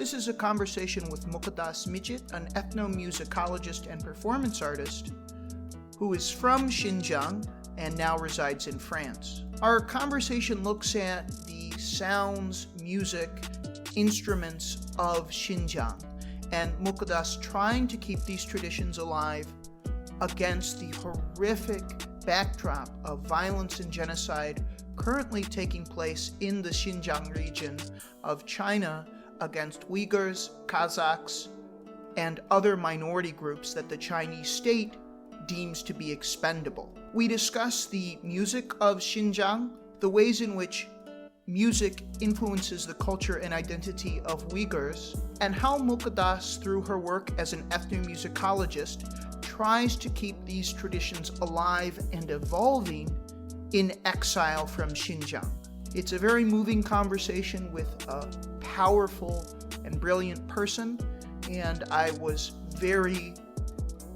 This is a conversation with Mukaddas Mijit, an ethnomusicologist and performance artist who is from Xinjiang and now resides in France. Our conversation looks at the sounds, music, instruments of Xinjiang, and Mukaddas trying to keep these traditions alive against the horrific backdrop of violence and genocide currently taking place in the Xinjiang region of China against Uyghurs, Kazakhs, and other minority groups that the Chinese state deems to be expendable. We discuss the music of Xinjiang, the ways in which music influences the culture and identity of Uyghurs, and how Mukaddas, through her work as an ethnomusicologist, tries to keep these traditions alive and evolving in exile from Xinjiang. It's a very moving conversation with a powerful and brilliant person, and I was very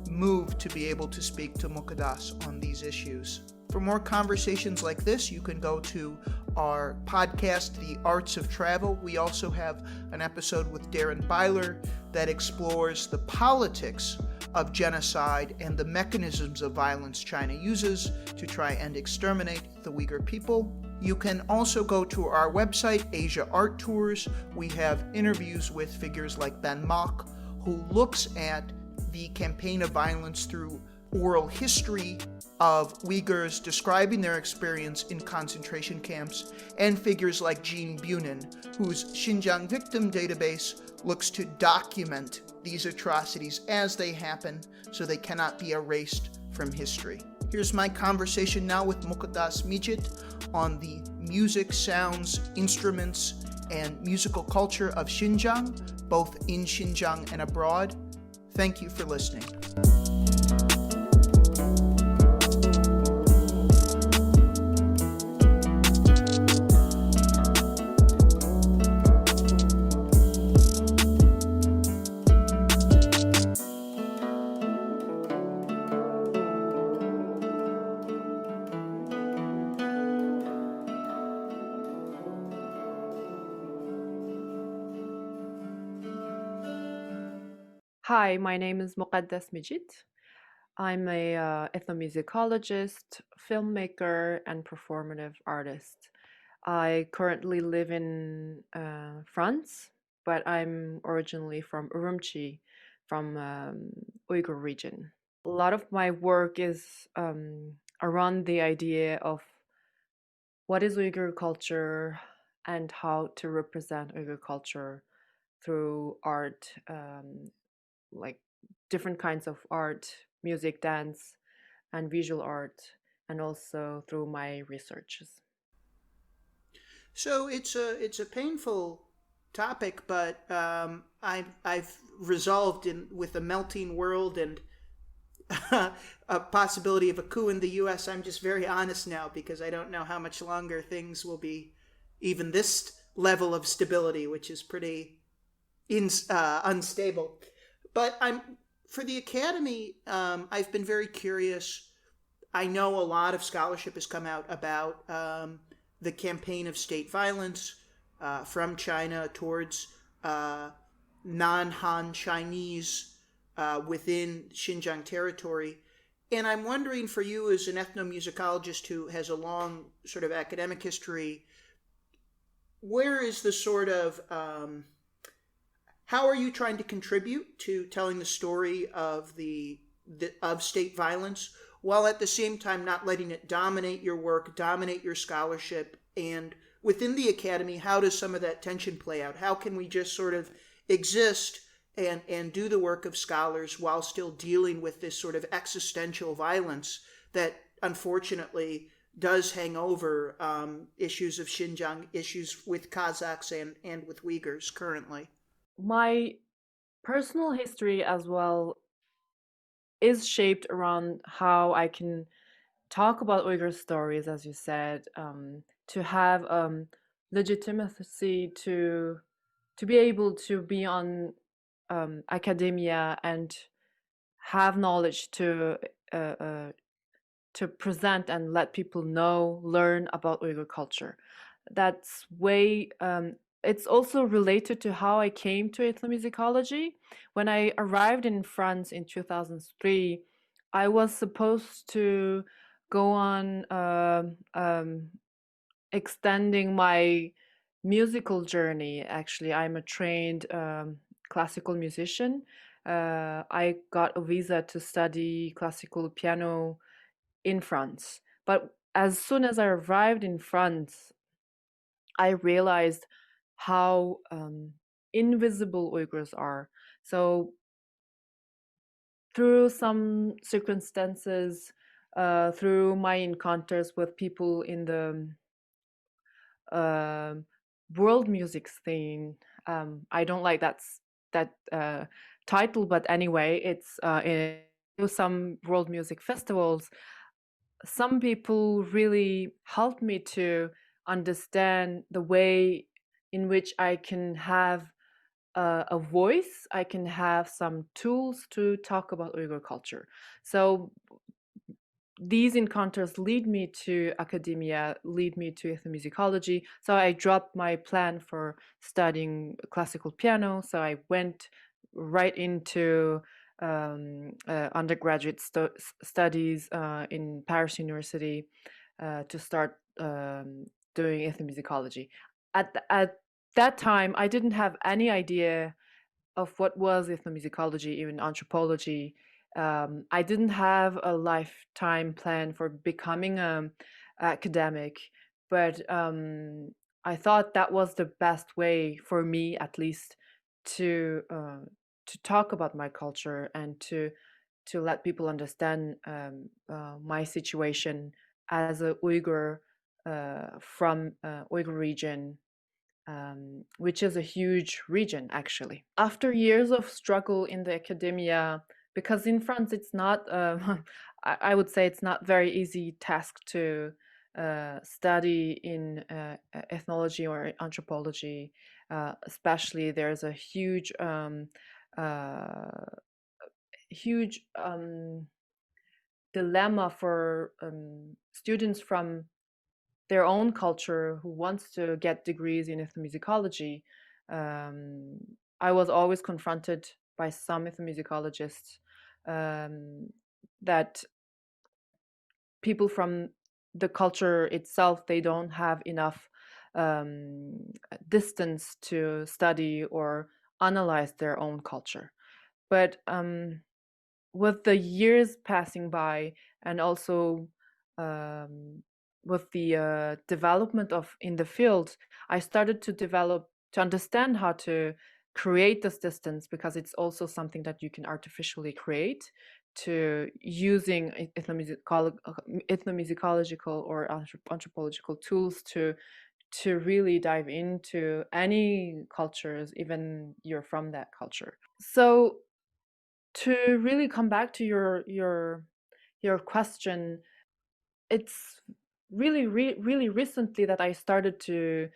moved to be able to speak to Mukaddas on these issues. For more conversations like this, you can go to our podcast, The Arts of Travel. We also have an episode with Darren Byler that explores the politics of genocide and the mechanisms of violence China uses to try and exterminate the Uyghur people. You can also go to our website, Asia Art Tours. We have interviews with figures like Ben Mock, who looks at the campaign of violence through oral history of Uyghurs describing their experience in concentration camps, and figures like Jean Bunin, whose Xinjiang Victim Database looks to document these atrocities as they happen so they cannot be erased from history. Here's my conversation now with Mukaddas Mijit on the music, sounds, instruments, and musical culture of Xinjiang, both in Xinjiang and abroad. Thank you for listening. Hi, my name is Mukaddas Mijit. I'm a ethnomusicologist, filmmaker, and performative artist. I currently live in France, but I'm originally from Urumqi, from Uyghur region. A lot of my work is around the idea of what is Uyghur culture and how to represent Uyghur culture through art, like different kinds of art, music, dance, and visual art, and also through my researches. So it's a painful topic, but I've resolved with a melting world and a possibility of a coup in the U.S. I'm just very honest now because I don't know how much longer things will be even this level of stability, which is pretty unstable. But for the Academy, I've been very curious. I know a lot of scholarship has come out about the campaign of state violence from China towards non-Han Chinese within Xinjiang territory. And I'm wondering, for you as an ethnomusicologist who has a long sort of academic history, where is the sort of how are you trying to contribute to telling the story of of state violence, while at the same time not letting it dominate your work, dominate your scholarship? And within the Academy, how does some of that tension play out? How can we just sort of exist and do the work of scholars while still dealing with this sort of existential violence that unfortunately does hang over issues of Xinjiang, issues with Kazakhs and with Uyghurs currently? My personal history as well is shaped around how I can talk about Uyghur stories, as you said, to have legitimacy to be able to be on academia and have knowledge to present and let people know, learn about Uyghur culture. That's way it's also related to how I came to ethnomusicology. When I arrived in France in 2003, I was supposed to go on extending my musical journey. Actually, I'm a trained classical musician. I got a visa to study classical piano in France. But as soon as I arrived in France, I realized how invisible Uyghurs are. So, through some circumstances, through my encounters with people in the um world music scene, I don't like that title, but anyway, it's in some world music festivals. Some people really helped me to understand the way in which I can have a voice, I can have some tools to talk about Uyghur culture. So these encounters lead me to academia, lead me to ethnomusicology. So I dropped my plan for studying classical piano. So I went right into undergraduate studies in Paris University to start doing ethnomusicology. At that time, I didn't have any idea of what was ethnomusicology, even anthropology. I didn't have a lifetime plan for becoming an academic, but I thought that was the best way for me, at least, to talk about my culture and to let people understand my situation as a Uyghur from Uyghur region, which is a huge region actually. After years of struggle in the academia, because in France it's not, I would say it's not very easy task to study in ethnology or anthropology, especially there's a uh, huge dilemma for students from their own culture who wants to get degrees in ethnomusicology. Um, I was always confronted by some ethnomusicologists um, that people from the culture itself, they don't have enough um, distance to study or analyze their own culture. But with the years passing by, and also um, with the development of in the field, I started to understand how to create this distance, because it's also something that you can artificially create, to using ethnomusicological or anthropological tools to really dive into any cultures, even you're from that culture. So to really come back to your question, it's really recently that I started to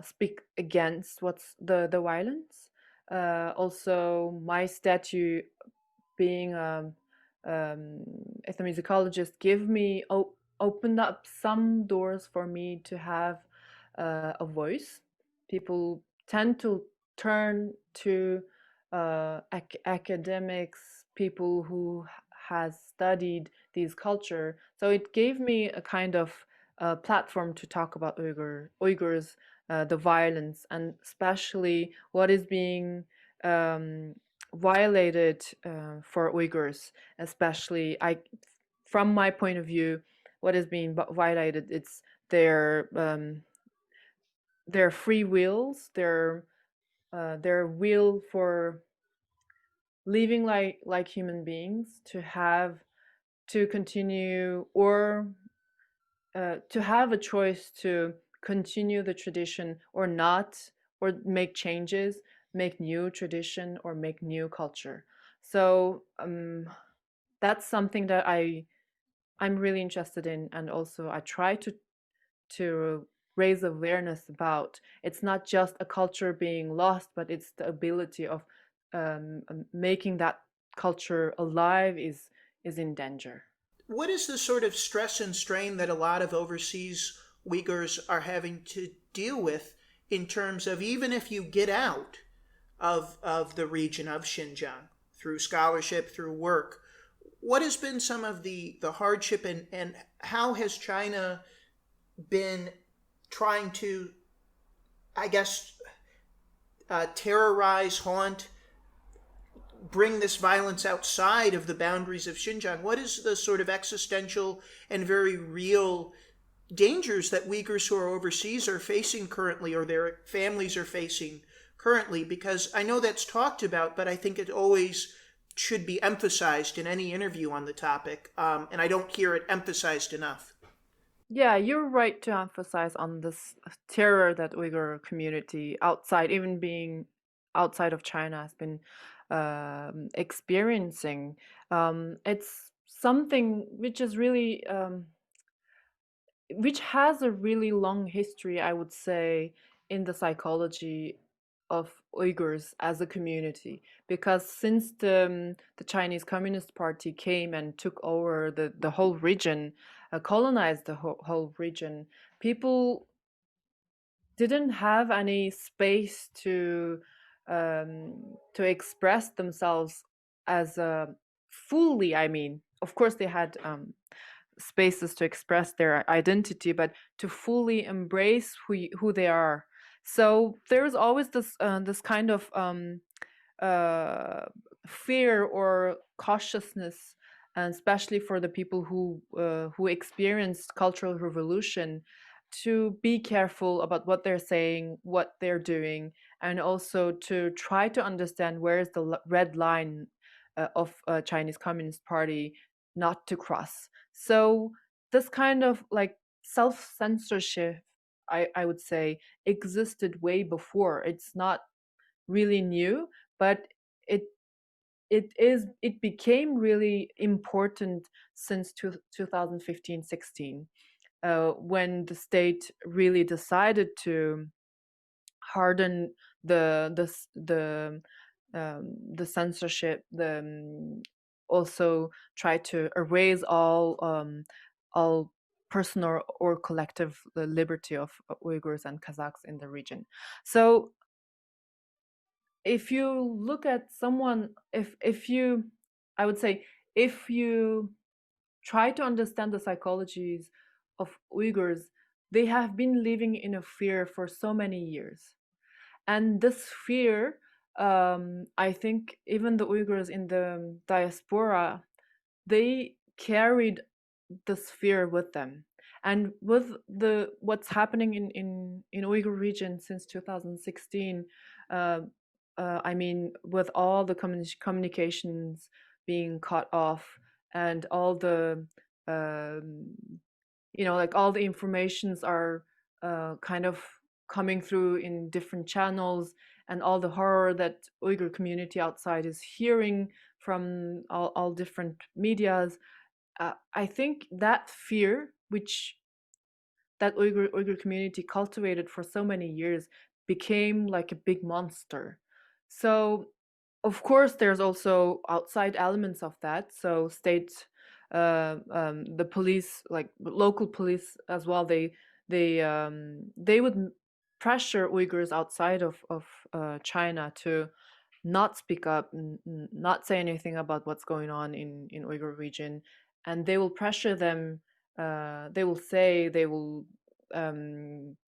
speak against what's the violence. Also, my statue, being um, ethnomusicologist, opened up some doors for me to have a voice. People tend to turn to academics, people who has studied these culture. So it gave me a kind of platform to talk about Uyghurs, the violence, and especially what is being um, violated for Uyghurs, especially from my point of view, what is being violated, it's their free wills, their will for living like human beings, to continue, or to have a choice to continue the tradition or not, or make changes, make new tradition or make new culture. So that's something that I'm really interested in, and also I try to raise awareness about. It's not just a culture being lost, but it's the ability of making that culture alive is in danger. What is the sort of stress and strain that a lot of overseas Uyghurs are having to deal with in terms of even if you get out of the region of Xinjiang through scholarship, through work, what has been some of the hardship, and how has China been trying to, I guess, terrorize, haunt, bring this violence outside of the boundaries of Xinjiang? What is the sort of existential and very real dangers that Uyghurs who are overseas are facing currently, or their families are facing currently? Because I know that's talked about, but I think it always should be emphasized in any interview on the topic, and I don't hear it emphasized enough. Yeah, you're right to emphasize on this terror that Uyghur community outside, even being outside of China, has been experiencing. It's something which is really, which has a really long history, I would say, in the psychology of Uyghurs as a community. Because since the Chinese Communist Party came and took over the whole region, colonized the whole region, people didn't have any space to express themselves as a fully. I mean, of course, they had spaces to express their identity, but to fully embrace who they are. So there's always this kind of uh, fear or cautiousness, and especially for the people who experienced cultural revolution, to be careful about what they're saying, what they're doing, and also to try to understand where is the red line of Chinese Communist Party not to cross. So this kind of like self censorship, I would say, existed way before. It's not really new, but it it became really important since 2015-16, when the state really decided to harden the censorship, also try to erase all personal or collective liberty of Uyghurs and Kazakhs in the region. So if you look at someone, if you, I would say, if you try to understand the psychologies of Uyghurs, they have been living in a fear for so many years. And this fear, I think even the Uyghurs in the diaspora, they carried this fear with them. And with the what's happening in Uyghur region since 2016, uh, I mean, with all the communications being cut off, and all the um, like all the informations are kind of coming through in different channels, and all the horror that Uyghur community outside is hearing from all different medias. I think that fear, which that Uyghur community cultivated for so many years, became like a big monster. So, of course, there's also outside elements of that. So, the police, like local police as well, they would pressure Uyghurs outside of China to not speak up, not say anything about what's going on in Uyghur region, and they will pressure them. They will say they will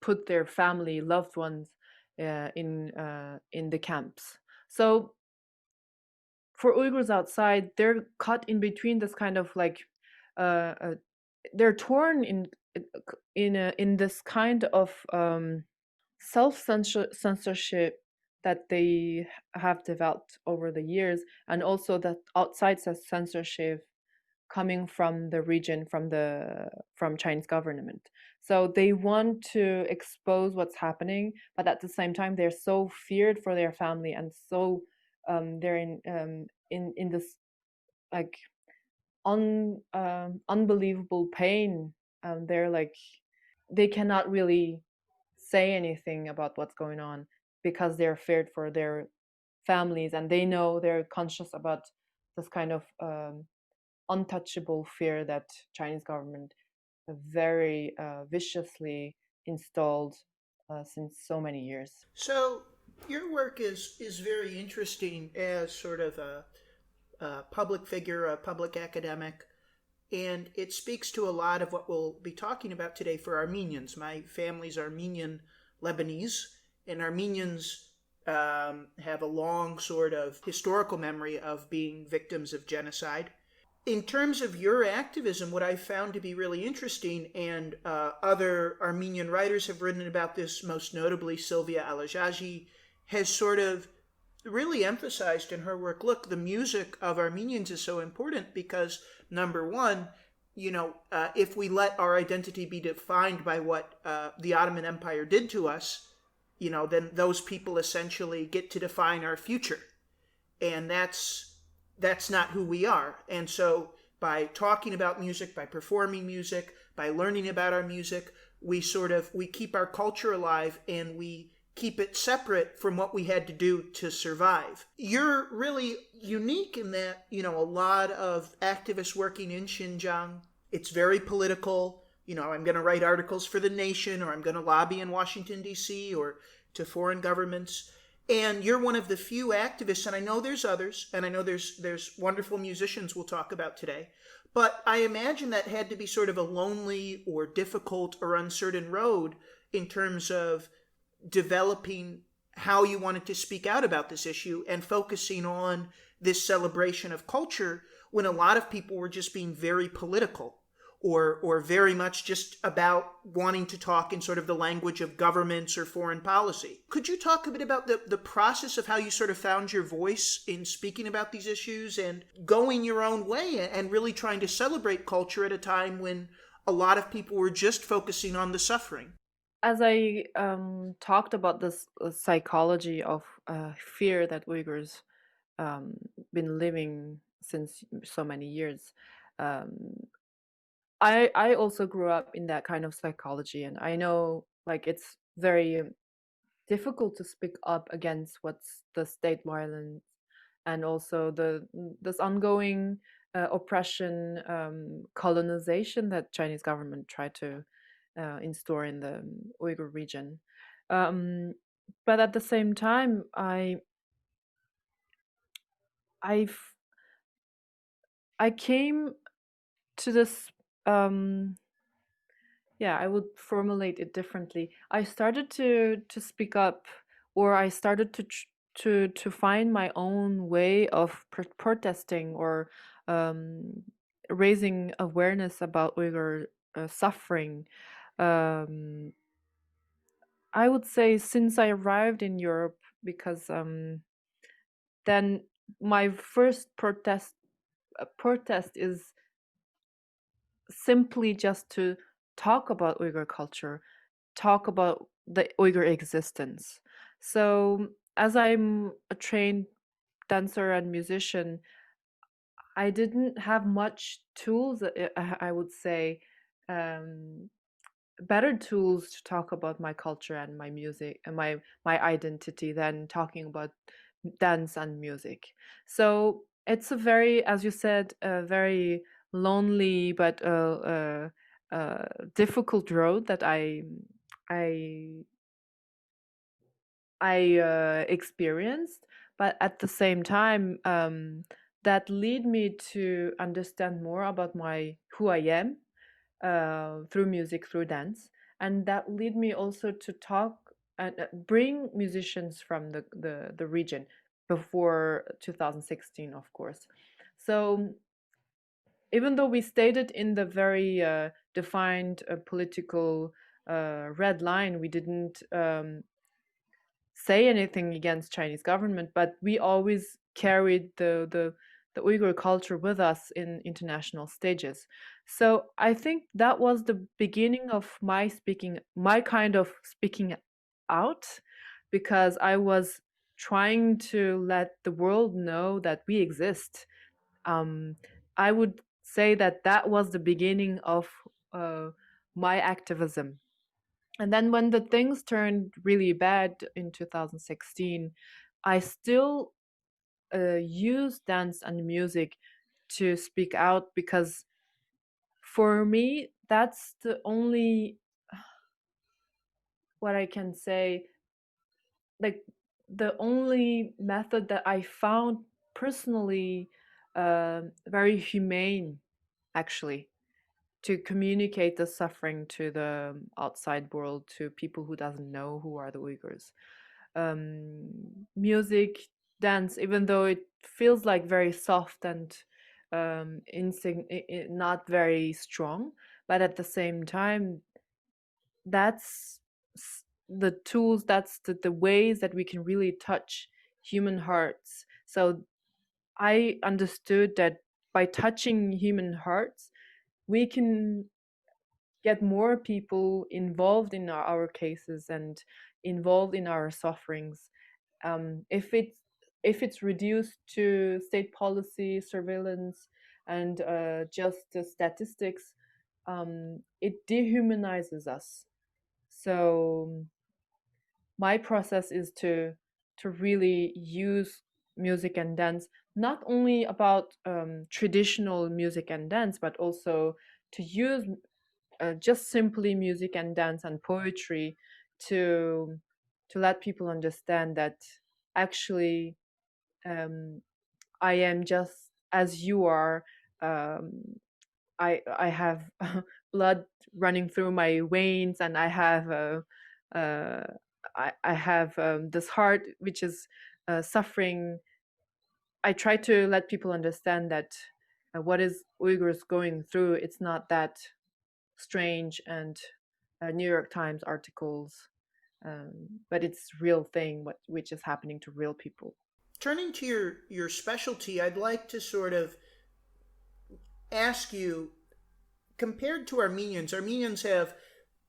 put their family, loved ones, in the camps. So for Uyghurs outside, they're caught in between this kind of like uh, uh, they're torn in this kind of self censorship that they have developed over the years, and also that outside censorship coming from the region, from Chinese government. So they want to expose what's happening, but at the same time they're so feared for their family, and so they're in this like unbelievable pain. They're like they cannot really say anything about what's going on because they're feared for their families, and they know they're conscious about this kind of untouchable fear that Chinese government very viciously installed since so many years. So your work is very interesting as sort of a public figure, a public academic, and it speaks to a lot of what we'll be talking about today for Armenians. My family's Armenian Lebanese, and Armenians have a long sort of historical memory of being victims of genocide. In terms of your activism, what I found to be really interesting, and other Armenian writers have written about this, most notably Sylvia Alajaji, has sort of really emphasized in her work, look, the music of Armenians is so important because, number one, if we let our identity be defined by what the Ottoman Empire did to us, then those people essentially get to define our future. And that's not who we are. And so by talking about music, by performing music, by learning about our music, we keep our culture alive, and we keep it separate from what we had to do to survive. You're really unique in that, a lot of activists working in Xinjiang, it's very political. I'm going to write articles for The Nation, or I'm going to lobby in Washington, D.C., or to foreign governments. And you're one of the few activists, and I know there's others, and I know there's wonderful musicians we'll talk about today, but I imagine that had to be sort of a lonely or difficult or uncertain road in terms of developing how you wanted to speak out about this issue and focusing on this celebration of culture when a lot of people were just being very political, or very much just about wanting to talk in sort of the language of governments or foreign policy. Could you talk a bit about the process of how you sort of found your voice in speaking about these issues and going your own way and really trying to celebrate culture at a time when a lot of people were just focusing on the suffering? As I talked about this psychology of fear that Uyghurs been living since so many years, um, I also grew up in that kind of psychology, and I know like it's very difficult to speak up against what's the state violence and also this ongoing oppression, colonization that Chinese government tried to install in the Uyghur region. Um, but at the same time, I I came to this. Yeah, I would formulate it differently. I started to speak up, or I started to find my own way of protesting or um, raising awareness about Uyghur suffering. Um, I would say since I arrived in Europe, because then my first protest is simply just to talk about Uyghur culture, talk about the Uyghur existence. So, as I'm a trained dancer and musician, I didn't have much tools, I would say, um, better tools to talk about my culture and my music and my identity than talking about dance and music. So it's a very, as you said, a very lonely but difficult road that I I experienced, but at the same time, that lead me to understand more about my who I am through music, through dance, and that lead me also to talk and bring musicians from the region before 2016, of course. So even though we stated in the very defined political red line, we didn't say anything against Chinese government, but we always carried the Uyghur culture with us in international stages. So I think that was the beginning of my kind of speaking out, because I was trying to let the world know that we exist. Um, I would say that that was the beginning of uh, my activism. And then when the things turned really bad in 2016, I still used dance and music to speak out, because for me, that's the only what I can say, like the only method that I found personally very humane, actually, to communicate the suffering to the outside world, to people who doesn't know who are the Uyghurs. Music, dance, even though it feels like very soft and not very strong, but at the same time, that's the tools, that's the ways that we can really touch human hearts. So I understood that by touching human hearts, we can get more people involved in our cases and involved in our sufferings. If it's reduced to state policy, surveillance, and just the statistics, it dehumanizes us. So my process is to really use music and dance, not only about traditional music and dance, but also to use just simply music and dance and poetry to let people understand that actually um, I am just as you are. Um, I have blood running through my veins, and I have uh, I have this heart which is suffering. I try to let people understand that what is Uyghurs going through, it's not that strange and New York Times articles, but it's real thing which is happening to real people. Turning to your specialty, I'd like to sort of ask you, compared to Armenians, Armenians have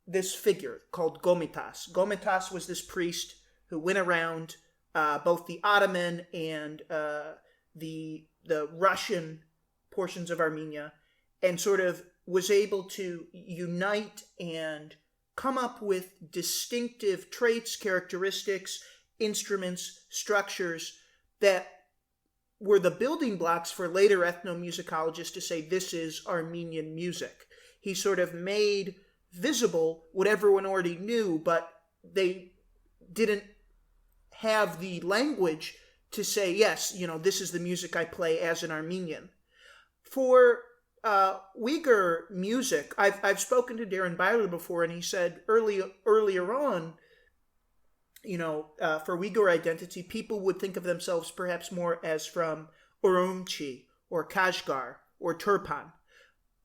this figure called Gomitas. Gomitas was this priest who went around both the Ottoman and the Russian portions of Armenia and sort of was able to unite and come up with distinctive traits, characteristics, instruments, structures that were the building blocks for later ethnomusicologists to say this is Armenian music. He sort of made visible what everyone already knew, but they didn't have the language to say, yes, this is the music I play as an Armenian. For Uyghur music, I've spoken to Darren Byler before, and he said earlier on, for Uyghur identity, people would think of themselves perhaps more as from Urumqi or Kashgar or Turpan.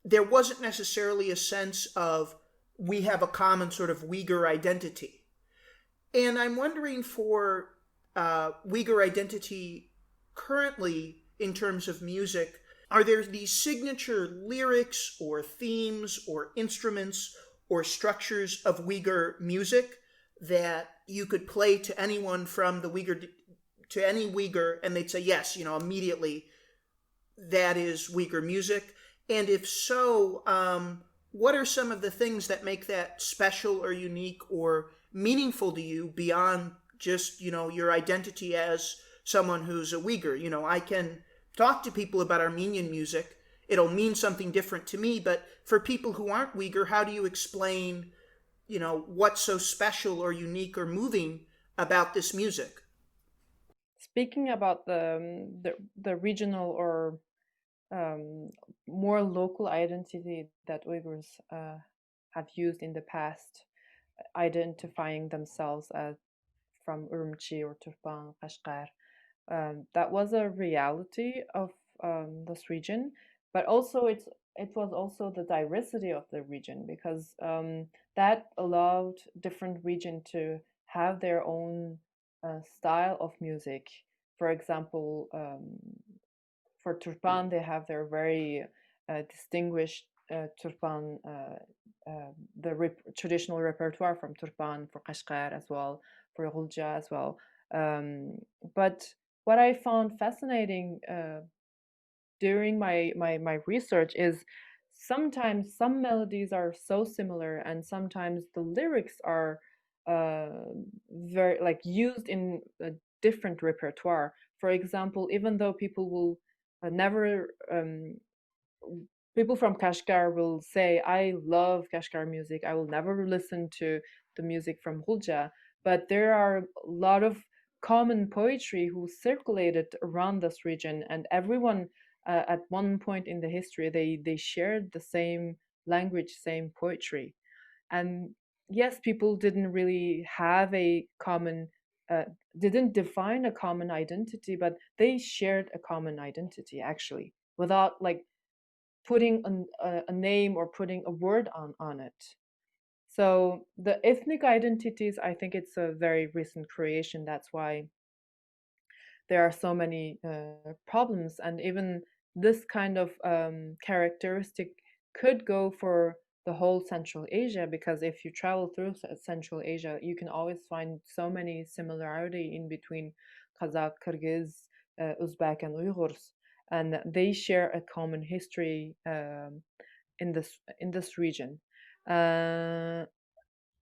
There wasn't necessarily a sense of we have a common sort of Uyghur identity. And I'm wondering for Uyghur identity currently in terms of music, are there these signature lyrics or themes or instruments or structures of Uyghur music that you could play to anyone from the Uyghur, to any Uyghur, and they'd say, yes, immediately that is Uyghur music? And if so, what are some of the things that make that special or unique or meaningful to you beyond just, your identity as someone who's a Uyghur? I can talk to people about Armenian music. It'll mean something different to me, but for people who aren't Uyghur, how do you explain, what's so special or unique or moving about this music? Speaking about the regional or um, more local identity that Uyghurs have used in the past, identifying themselves as from Urumqi or Turpan, Kashgar. That was a reality of this region, but also it was also the diversity of the region, because that allowed different region to have their own style of music. For example, for Turpan, they have their very distinguished Turpan, traditional repertoire from Turpan, for Kashgar as well, for Ghulja as well. Um, but what I found fascinating during my research is sometimes some melodies are so similar, and sometimes the lyrics are very like used in a different repertoire. For example, even though people will never people from Kashgar will say, I love Kashgar music, I will never listen to the music from Hulja, but there are a lot of common poetry who circulated around this region, and everyone at one point in the history they shared the same language, same poetry. And yes, people didn't really have a common uh, didn't define a common identity, but they shared a common identity actually, without like putting a name or putting a word on it. So the ethnic identities, I think it's a very recent creation. That's why there are so many problems, and even this kind of characteristic could go for the whole Central Asia, because if you travel through Central Asia, you can always find so many similarity in between Kazakh, Kyrgyz, Uzbek, and Uyghurs, and they share a common history in this region. Uh,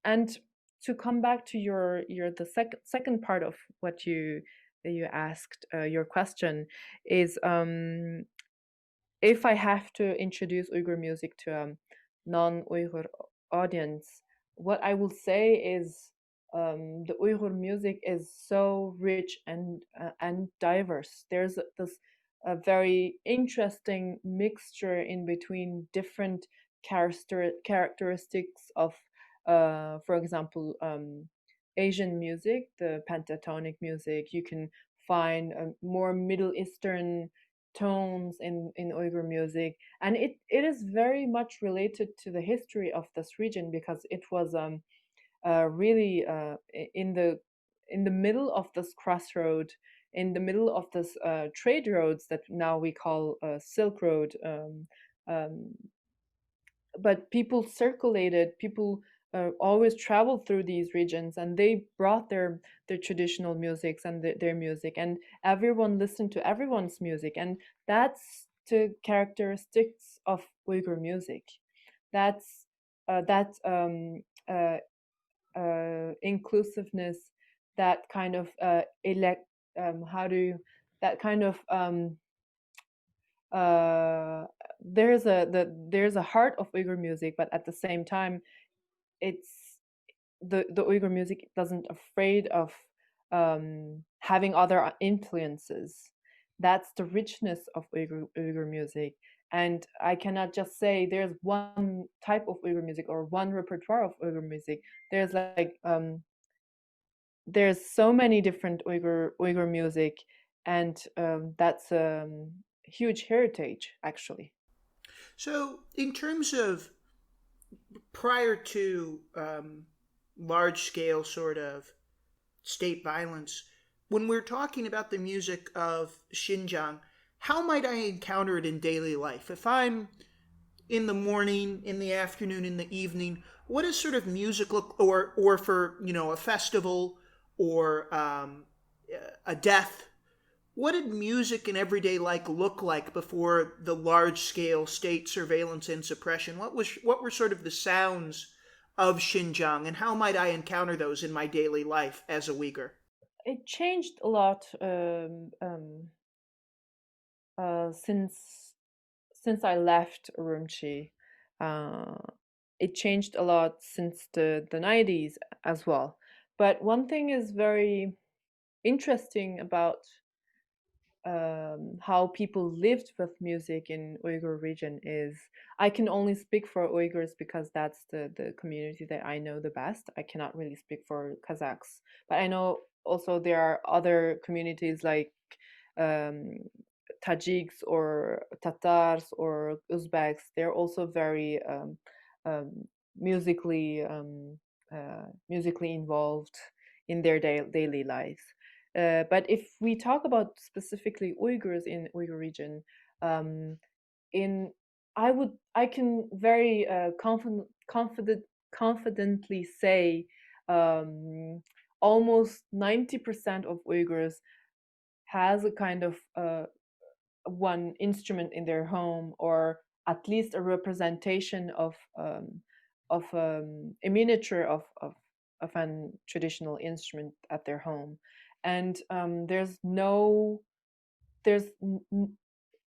and to come back to your the second part of what you asked, your question is, if I have to introduce Uyghur music to a non-Uyghur audience, what I will say is, the Uyghur music is so rich and diverse. There's this a very interesting mixture in between different characteristics of, for example, Asian music, the pentatonic music. You can find more Middle Eastern tones in Uyghur music, and it is very much related to the history of this region, because it was really in the middle of this crossroad, in the middle of this trade roads that now we call Silk Road. Um, but people circulated, people always traveled through these regions, and they brought their traditional musics and their music, and everyone listened to everyone's music, and that's the characteristics of Uyghur music. That's that uh, inclusiveness, that kind of how do you, that kind of uh, there's a heart of Uyghur music, but at the same time, it's the Uyghur music doesn't afraid of having other influences. That's the richness of Uyghur music, and I cannot just say there's one type of Uyghur music or one repertoire of Uyghur music. There's like there's so many different Uyghur music, and that's huge heritage actually. So, in terms of prior to large scale sort of state violence, when we're talking about the music of Xinjiang, how might I encounter it in daily life? If I'm in the morning, in the afternoon, in the evening, what is sort of music look, or for a festival or a death? What did music in everyday life look like before the large scale state surveillance and suppression? What were sort of the sounds of Xinjiang, and how might I encounter those in my daily life as a Uyghur? It changed a lot since I left Urumqi. Uh, it changed a lot since the 90s as well. But one thing is very interesting about how people lived with music in Uyghur region is, I can only speak for Uyghurs because that's the community that I know the best. I cannot really speak for Kazakhs, but I know also there are other communities like um, Tajiks or Tatars or Uzbeks. They're also very um, musically musically involved in their daily lives. But if we talk about specifically Uyghurs in Uyghur region, um, in I can very confidently say almost 90% of Uyghurs has a kind of one instrument in their home, or at least a representation of a miniature of an traditional instrument at their home. And there's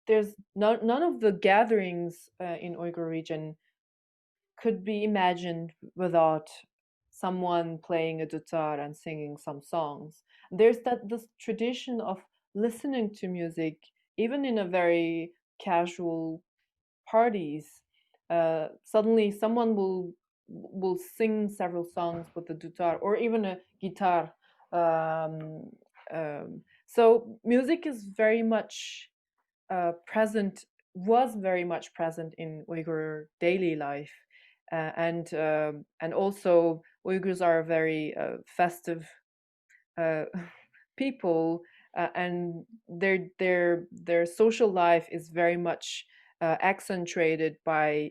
there's none of the gatherings in Uyghur region could be imagined without someone playing a dutar and singing some songs. There's this tradition of listening to music, even in a very casual parties. Suddenly, someone will sing several songs with the dutar or even a guitar. Um, so music is very much present, was very much present in Uyghur daily life, and also Uyghurs are very festive uh, people, and their social life is very much accentuated by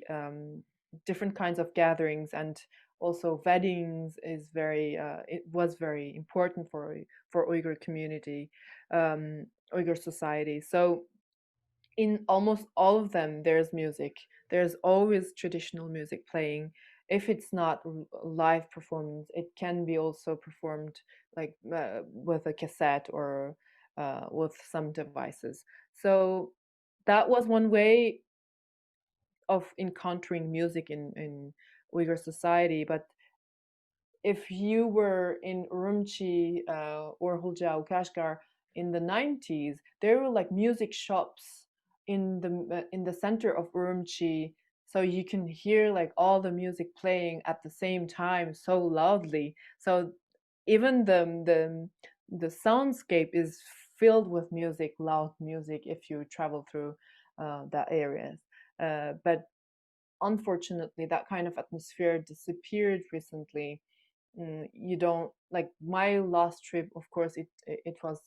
different kinds of gatherings, and also weddings is very it was very important for Uyghur community, Uyghur society. So in almost all of them there's music, there's always traditional music playing. If it's not live performance, it can be also performed like with a cassette or with some devices. So that was one way of encountering music in Uyghur society. But if you were in Urumqi or Hulja or Kashgar in the 90s, there were like music shops in the center of Urumqi, so you can hear like all the music playing at the same time so loudly. So even the soundscape is filled with music, loud music, if you travel through that areas. But unfortunately, that kind of atmosphere disappeared recently. You don't like my last trip, of course it was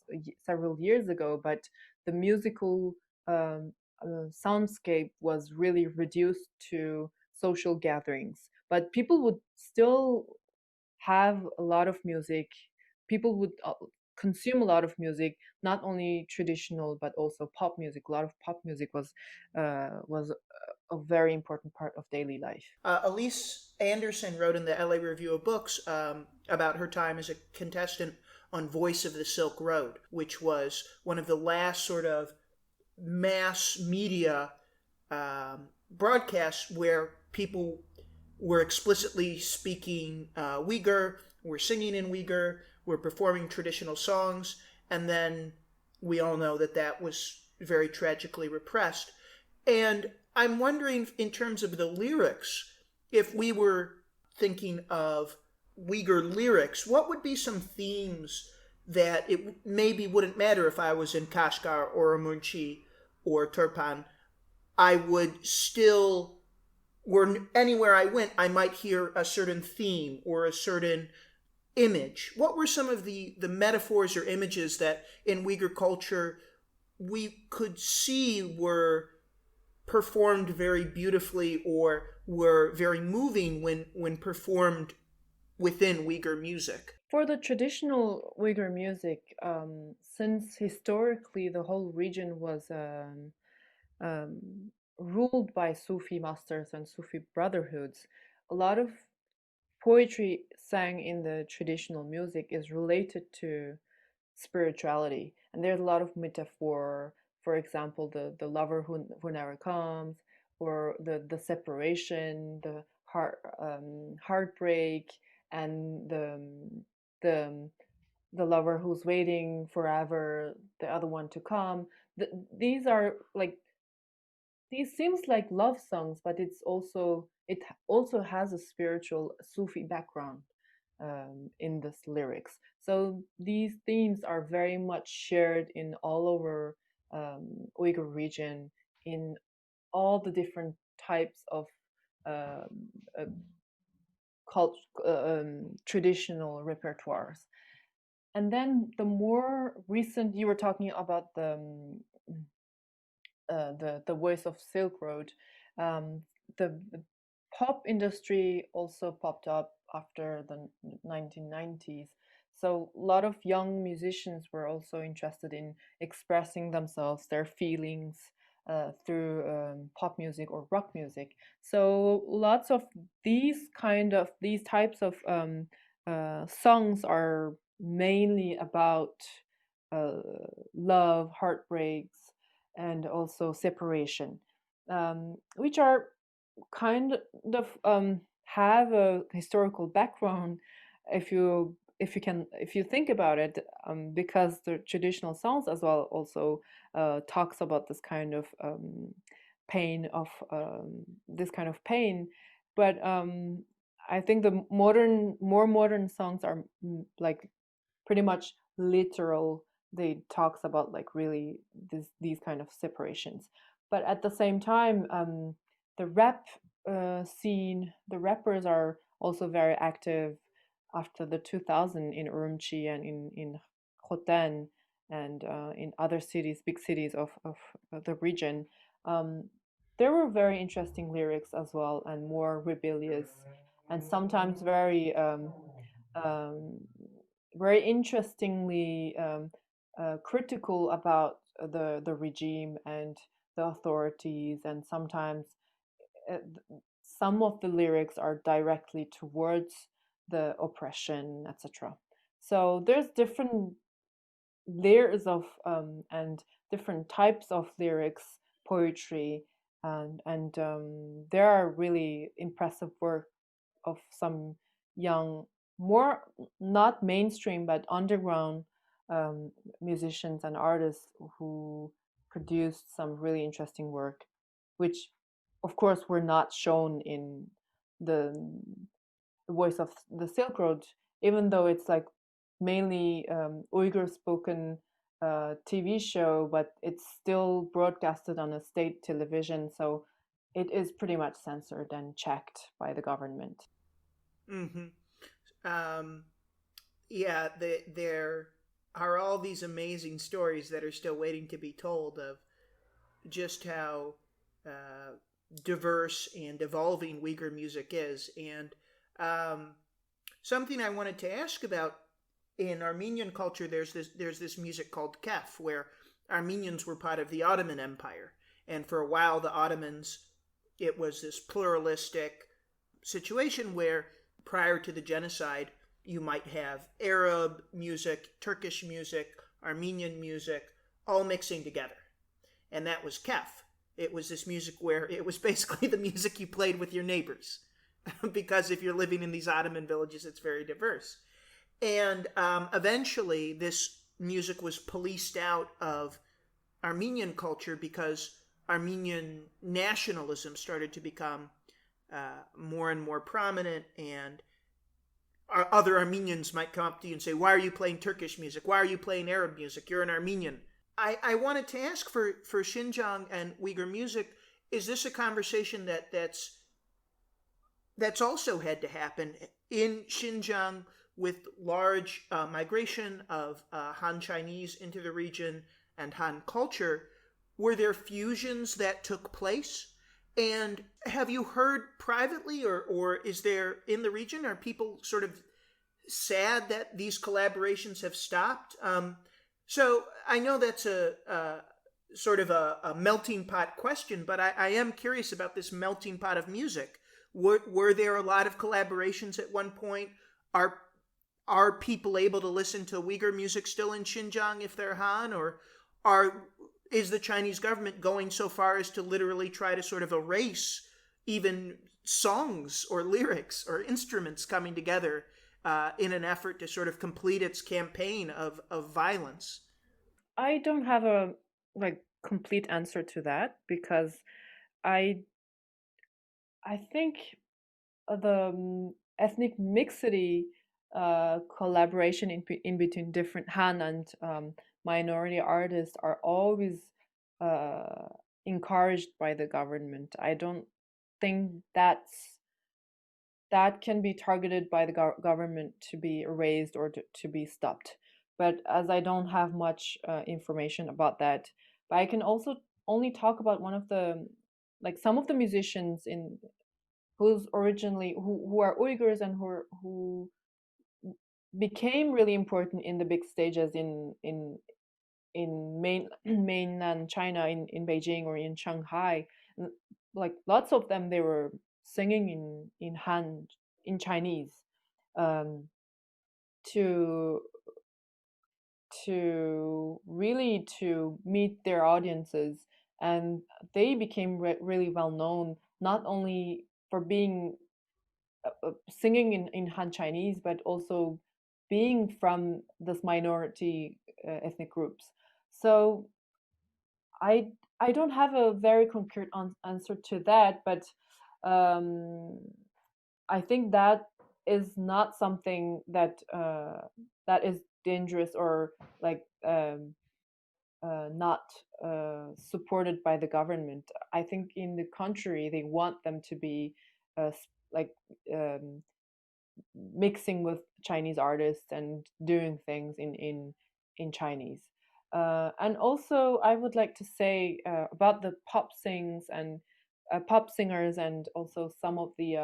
several years ago, but the musical soundscape was really reduced to social gatherings, but people would still have a lot of music. People would consume a lot of music, not only traditional but also pop music. A lot of pop music was a very important part of daily life. Elise Anderson wrote in the LA Review of Books about her time as a contestant on Voice of the Silk Road, which was one of the last sort of mass media broadcasts where people were explicitly speaking Uyghur, were singing in Uyghur, were performing traditional songs, and then we all know that that was very tragically repressed. And I'm wondering, in terms of the lyrics, if we were thinking of Uyghur lyrics, what would be some themes that it maybe wouldn't matter if I was in Kashgar or Urumqi or Turpan? I would still, where anywhere I went, I might hear a certain theme or a certain image. What were some of the metaphors or images that in Uyghur culture we could see were performed very beautifully or were very moving when performed within Uyghur music? For the traditional Uyghur music, since historically the whole region was ruled by Sufi masters and Sufi brotherhoods, a lot of poetry sang in the traditional music is related to spirituality, and there's a lot of metaphor. For example, the lover who never comes, or the separation, the heartbreak, and the the lover who's waiting forever, the other one to come. These are like, these seems like love songs, but it also has a spiritual Sufi background in this lyrics. So these themes are very much shared in all over Uyghur region, in all the different types of um, uh, traditional repertoires. And then the more recent, you were talking about the Voice of Silk Road. Um, the pop industry also popped up after the 1990s. So a lot of young musicians were also interested in expressing themselves, their feelings, through pop music or rock music. So lots of these types of songs are mainly about uh, love, heartbreaks, and also separation, which are kind of have a historical background if you think about it, because the traditional songs as well also talks about this kind of pain of this kind of pain, but I think the more modern songs are like pretty much literal. They talks about like really these kind of separations, but at the same time, the rap scene, the rappers are also very active after the 2000 in Urumqi and in Khotan and in other cities, big cities of the region. Um, there were very interesting lyrics as well, and more rebellious, and sometimes um, very interestingly critical about the regime and the authorities, and sometimes uh, some of the lyrics are directly towards the oppression, etc. So there's different layers of and different types of lyrics, poetry, and there are really impressive work of some young, more not mainstream but underground um, musicians and artists who produced some really interesting work, which of course were not shown in the Voice of the Silk Road, even though it's like mainly Uyghur spoken TV show, but it's still broadcasted on a state television, so it is pretty much censored and checked by the government. Mm-hmm. Um, yeah, there are all these amazing stories that are still waiting to be told of just how uh, diverse and evolving Uyghur music is. And um, something I wanted to ask about, in Armenian culture, there's this music called kef, where Armenians were part of the Ottoman Empire, and for a while the Ottomans, it was this pluralistic situation where prior to the genocide you might have Arab music, Turkish music, Armenian music, all mixing together, and that was kef. It was this music where it was basically the music you played with your neighbors, because if you're living in these Ottoman villages, it's very diverse. And eventually, this music was policed out of Armenian culture because Armenian nationalism started to become more and more prominent, and other Armenians might come up to you and say, "Why are you playing Turkish music? Why are you playing Arab music? You're an Armenian." I wanted to ask for Xinjiang and Uyghur music, is this a conversation that's also had to happen in Xinjiang with large migration of Han Chinese into the region and Han culture? Were there fusions that took place? And have you heard privately, or is there in the region, are people sort of sad that these collaborations have stopped? So I know that's a sort of a melting pot question, but I am curious about this melting pot of music. Were there a lot of collaborations at one point? Are are people able to listen to Uyghur music still in Xinjiang if they're Han, or are is the Chinese government going so far as to literally try to sort of erase even songs or lyrics or instruments coming together in an effort to sort of complete its campaign of violence? I don't have a like complete answer to that because I I think the ethnic mixity collaboration in between different Han and minority artists are always uh, encouraged by the government. I don't think that can be targeted by the government to be erased or to be stopped. But as I don't have much information about that, but I can also only talk about one of the like some of the musicians in who's originally who are Uyghurs and who became really important in the big stages in mainland China in Beijing or in Shanghai. Like lots of them, they were singing in Han in Chinese um, to really to meet their audiences, and they became really well known not only for being singing in Han Chinese, but also being from this minority ethnic groups. So I I don't have a very concrete answer to that, but um, I think that is not something that is dangerous or like not supported by the government. I think in the contrary, they want them to be like um, mixing with Chinese artists and doing things in Chinese. And also, I would like to say about the pop singers, and also some of the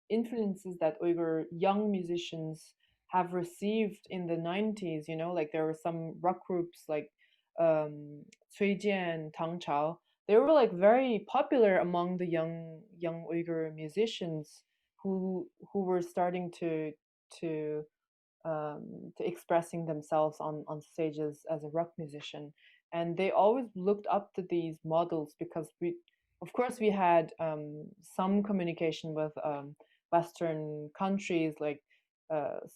influences that Uyghur young musicians have received in the 90s. You know, like there were some rock groups like Cui Tang Chao. They were like very popular among the young Uyghur musicians who were starting to to expressing themselves on stages as a rock musician, and they always looked up to these models because of course, we had some communication with Western countries, like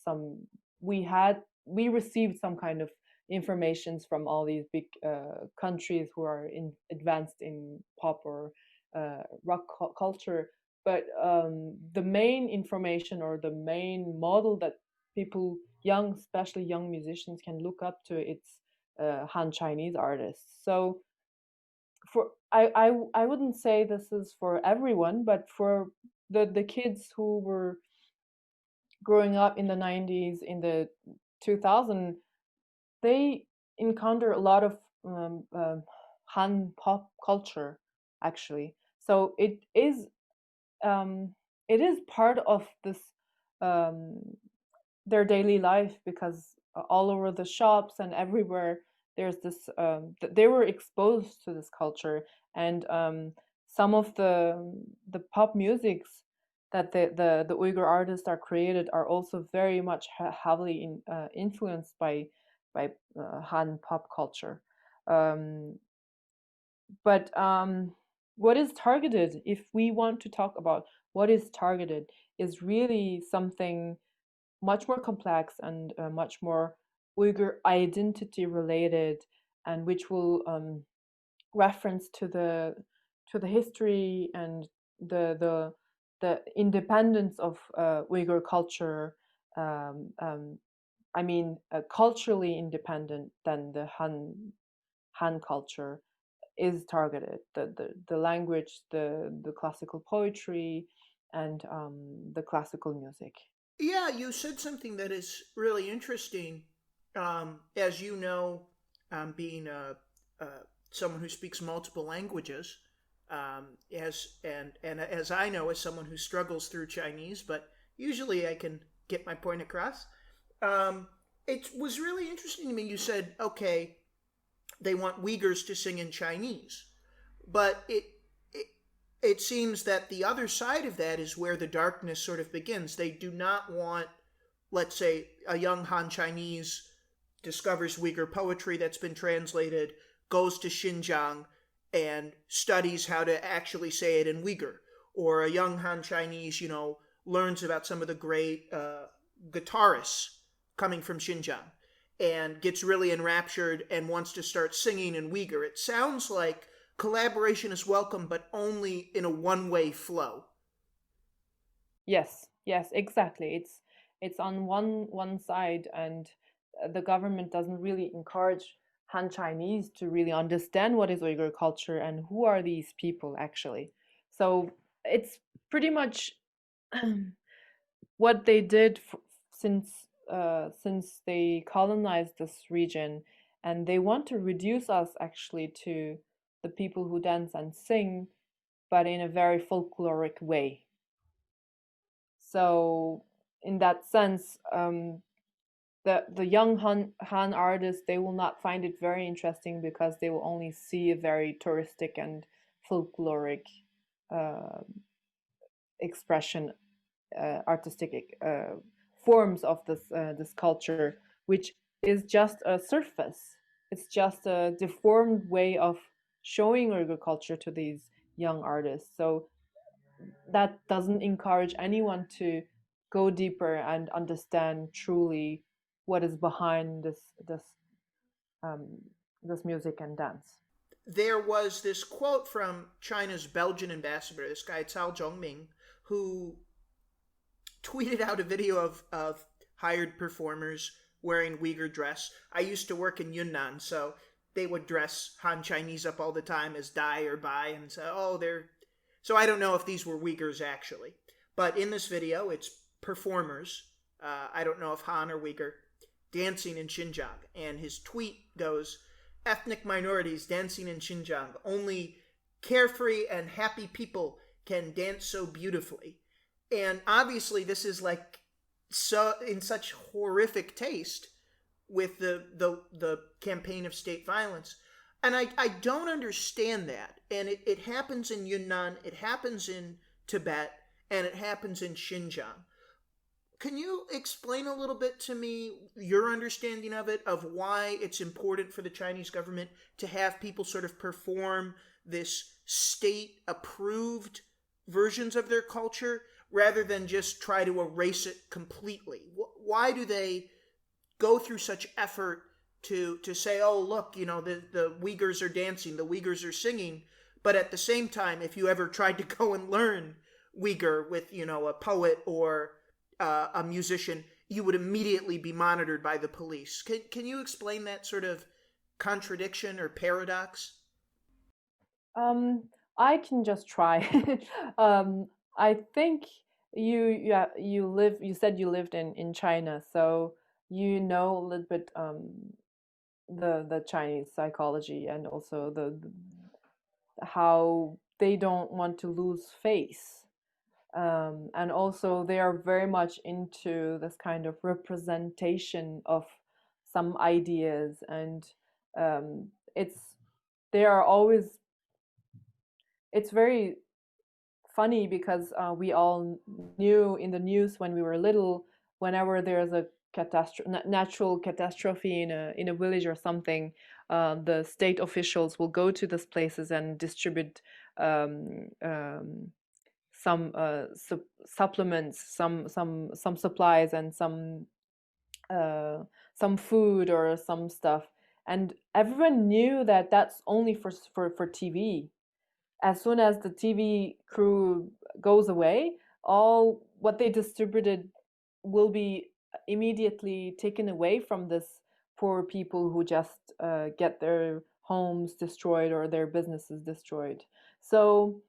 some we received some kind of informations from all these big countries who are advanced in pop or rock culture. But the main information or the main model that people, young, especially young musicians, can look up to, it's Han Chinese artists. So I wouldn't say this is for everyone, but for the kids who were growing up in the 90s, in the 2000s, they encounter a lot of Han pop culture, actually. So um, it is part of this um, their daily life, because all over the shops and everywhere there's this they were exposed to this culture. And some of the pop musics that the Uyghur artists are created are also very much heavily influenced by Han pop culture. um, but what is targeted, if we want to talk about what is targeted, is really something much more complex and much more Uyghur identity related, and which will reference to the history and the the the independence of Uyghur culture. Um, um, I mean, culturally independent than the Han culture is targeted. The language, the classical poetry, and the classical music. Yeah, you said something that is really interesting. As you know, being someone who speaks multiple languages, and as I know, as someone who struggles through Chinese, but usually I can get my point across. Um, it was really interesting to me. You said, okay, they want Uyghurs to sing in Chinese, but it it seems that the other side of that is where the darkness sort of begins. They do not want, let's say, a young Han Chinese discovers Uyghur poetry that's been translated, goes to Xinjiang, and studies how to actually say it in Uyghur. Or a young Han Chinese, learns about some of the great guitarists coming from Xinjiang and gets really enraptured and wants to start singing in Uyghur. It sounds like collaboration is welcome, but only in a one-way flow. Yes, exactly. It's on one side, and the government doesn't really encourage Han Chinese to really understand what is Uyghur culture and who are these people actually. So it's pretty much what they did since they colonized this region, and they want to reduce us actually to the people who dance and sing, but in a very folkloric way. So in that sense, the young Han artists, they will not find it very interesting because they will only see a very touristic and folkloric uh, expression, artistic forms of this culture, which is just a surface. It's just a deformed way of showing Uyghur culture to these young artists. So that doesn't encourage anyone to go deeper and understand truly what is behind um, this music and dance. There was this quote from China's Belgian ambassador, this guy Cao Zhongming, who tweeted out a video of hired performers wearing Uyghur dress. I used to work in Yunnan, so they would dress Han Chinese up all the time as Dai or Bai and say, oh, they're. So I don't know if these were Uyghurs actually. But in this video, it's performers. I don't know if Han or Uyghur, dancing in Xinjiang. And his tweet goes, ethnic minorities dancing in Xinjiang. Only carefree and happy people can dance so beautifully. And obviously, this is like so in such horrific taste with the campaign of state violence. And I don't understand that. And it happens in Yunnan, it happens in Tibet, and it happens in Xinjiang. Can you explain a little bit to me your understanding of it, of why it's important for the Chinese government to have people sort of perform this state approved versions of their culture rather than just try to erase it completely? Why do they go through such effort to say, oh, look, the Uyghurs are dancing, the Uyghurs are singing, but at the same time, if you ever tried to go and learn Uyghur with, a poet or a musician, you would immediately be monitored by the police. Can you explain that sort of contradiction or paradox? I can just try. I think you said you lived in China, so you know a little bit the Chinese psychology and also how they don't want to lose face. And also they are very much into this kind of representation of some ideas, and it's they are always it's very funny because we all knew in the news when we were little, whenever there's a natural catastrophe in a village or something, the state officials will go to these places and distribute some supplements, some supplies, and some food or some stuff. And everyone knew that that's only for TV. As soon as the TV crew goes away, all what they distributed will be immediately taken away from this poor people who just get their homes destroyed or their businesses destroyed. So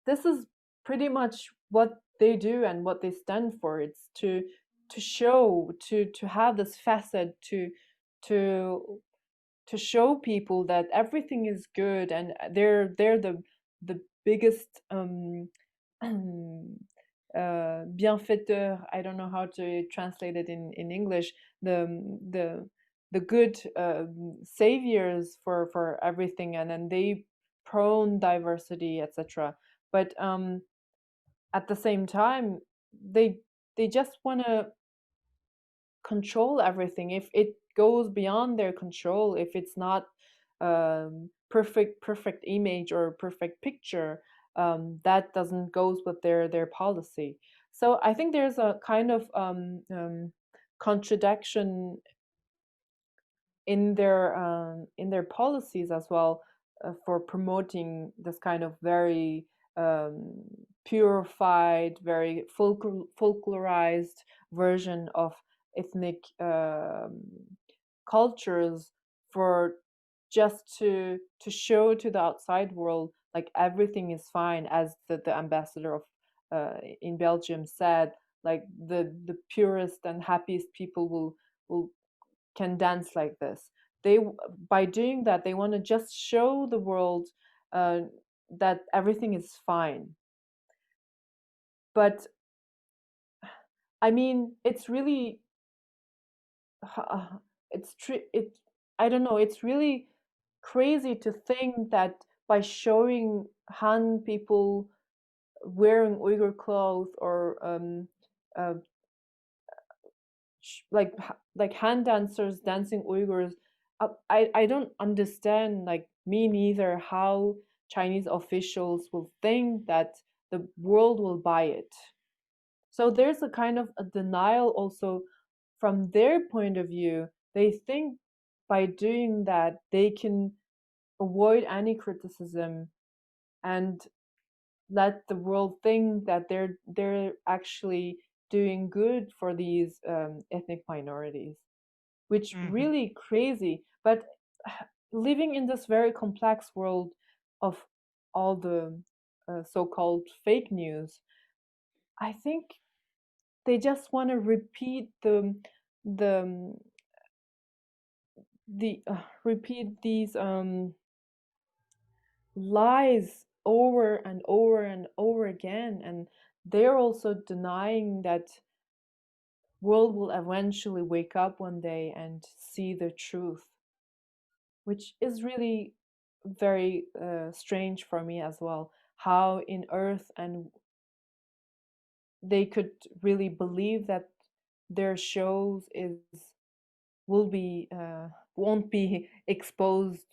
this is pretty much what they do and what they stand for. It's to show, to have this facet, to to show people that everything is good, and they're the biggest bienfaiteur. I don't know how to translate it in English. The the good saviors for everything, and then they prone diversity, etc. But at the same time, they just want to control everything. If it goes beyond their control, if it's not perfect image or perfect picture, that doesn't goes with their policy. So I think there's a kind of contradiction in their policies as well, for promoting this kind of very um, purified, very folklorized version of ethnic cultures, for just to show to the outside world like everything is fine, as the ambassador of in Belgium said, like the purest and happiest people will can dance like this. They By doing that, they want to just show the world that everything is fine. But I mean, it's really it I don't know, it's really crazy to think that by showing Han people wearing Uyghur clothes, or uh, like Han dancers dancing Uyghurs, I don't understand, like me neither, how Chinese officials will think that the world will buy it. So there's a kind of a denial also from their point of view. They think by doing that they can avoid any criticism and let the world think that they're actually doing good for these ethnic minorities, which Hmm. really crazy. But living in this very complex world of all the so-called fake news, I think they just want to repeat the repeat these lies over and over and over again, and they're also denying that world will eventually wake up one day and see the truth, which is really very strange for me as well. How in Earth and they could really believe that their shows is will be won't be exposed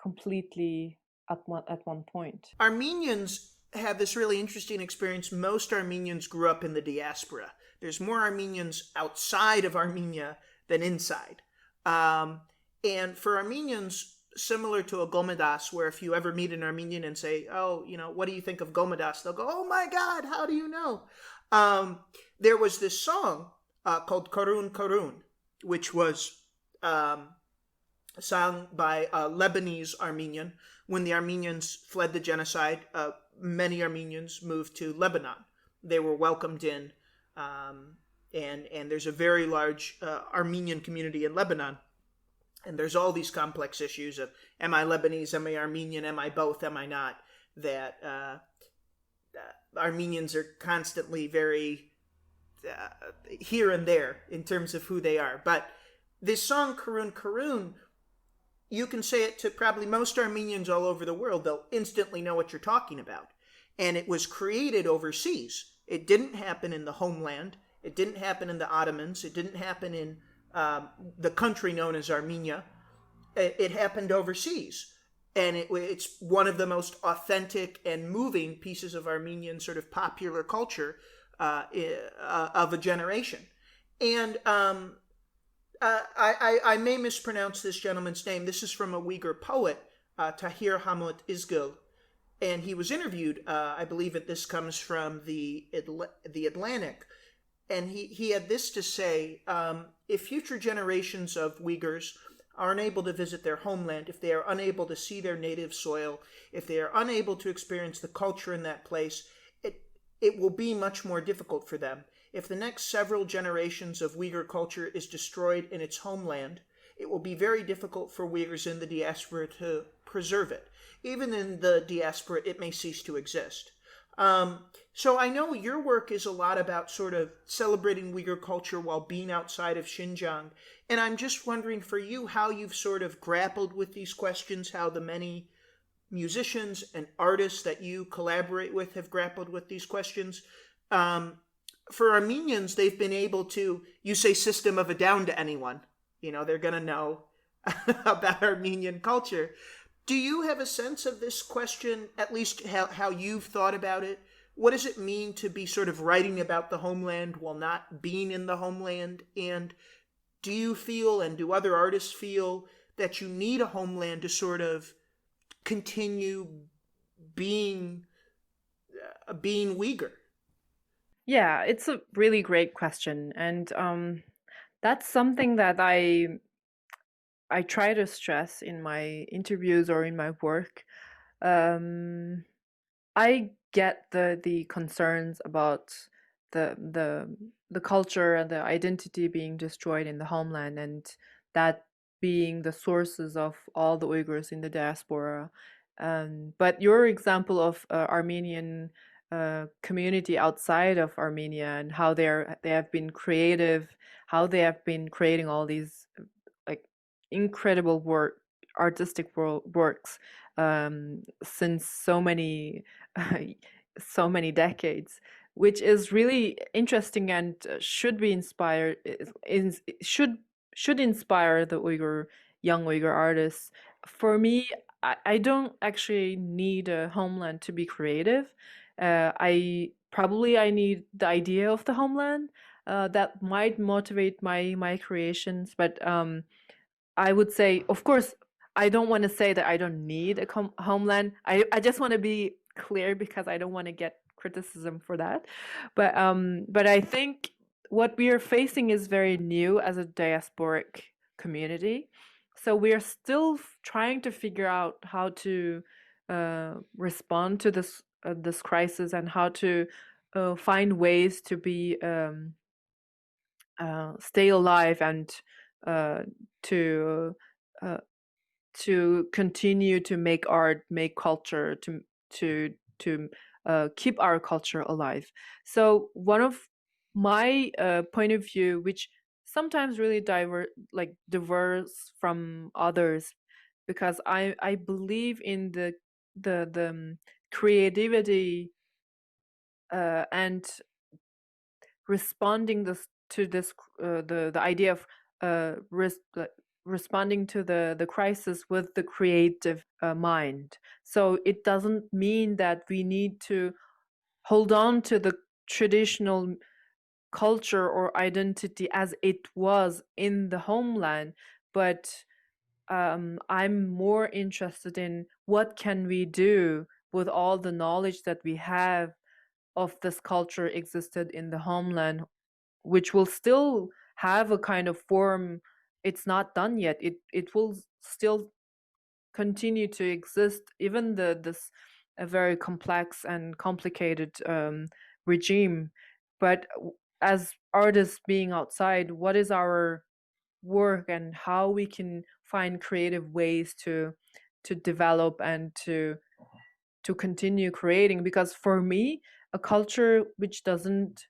completely at one point. Armenians have this really interesting experience. Most Armenians grew up in the diaspora. There's more Armenians outside of Armenia than inside. Um, and for Armenians, similar to a Gomedas, where if you ever meet an Armenian and say, "Oh, what do you think of Gomedas?" They'll go, "Oh my God, how do you know?" Um, there was this song called Korun Korun, which was um, sung by a Lebanese Armenian. When the Armenians fled the genocide, many Armenians moved to Lebanon. They were welcomed in, and there's a very large Armenian community in Lebanon. And there's all these complex issues of, am I Lebanese, am I Armenian, am I both, am I not, that Armenians are constantly very here and there in terms of who they are. But this song, Karun Karun, you can say it to probably most Armenians all over the world. They'll instantly know what you're talking about. And it was created overseas. It didn't happen in the homeland. It didn't happen in the Ottomans. It didn't happen in the country known as Armenia. It happened overseas. And it's one of the most authentic and moving pieces of Armenian sort of popular culture of a generation. And I may mispronounce this gentleman's name. This is from a Uyghur poet, Tahir Hamut Izgil, and he was interviewed. I believe that this comes from the Atlantic, and he had this to say: if future generations of Uyghurs are unable to visit their homeland, if they are unable to see their native soil, if they are unable to experience the culture in that place, it will be much more difficult for them. If the next several generations of Uyghur culture is destroyed in its homeland, it will be very difficult for Uyghurs in the diaspora to preserve it. Even in the diaspora, it may cease to exist. So I know your work is a lot about sort of celebrating Uyghur culture while being outside of Xinjiang. And I'm just wondering for you how you've sort of grappled with these questions, how the many musicians and artists that you collaborate with have grappled with these questions. For Armenians, they've been able to, you say System of a Down to anyone, they're going to know about Armenian culture. Do you have a sense of this question, at least how you've thought about it? What does it mean to be sort of writing about the homeland while not being in the homeland? And do you feel, and do other artists feel, that you need a homeland to sort of continue being Uyghur? Yeah, it's a really great question, and that's something that I try to stress in my interviews or in my work. Um, I get the concerns about the culture and the identity being destroyed in the homeland, and that being the sources of all the Uyghurs in the diaspora. But your example of Armenian community outside of Armenia and how they have been creative, how they have been creating all these like incredible artistic works since so many so many decades, which is really interesting and should be inspired should inspire the young Uyghur artists. For me, I don't actually need a homeland to be creative. I need the idea of the homeland that might motivate my creations, but I would say, of course, I don't want to say that I don't need a homeland. I just want to be clear because I don't want to get criticism for that. But I think what we are facing is very new as a diasporic community. So we are still trying to figure out how to respond to this crisis and how to find ways to be stay alive and uh, to uh, to continue to make art, make culture, to keep our culture alive. So one of my point of view, which sometimes really diverse from others, because I believe in the creativity and responding to this the idea of responding to the crisis with the creative mind. So it doesn't mean that we need to hold on to the traditional culture or identity as it was in the homeland, but I'm more interested in what can we do with all the knowledge that we have of this culture existed in the homeland, which will still have a kind of form. It's not done yet. It will still continue to exist, even this a very complex and complicated regime. But as artists being outside, what is our work and how we can find creative ways to develop and to continue creating? Because for me, a culture which doesn't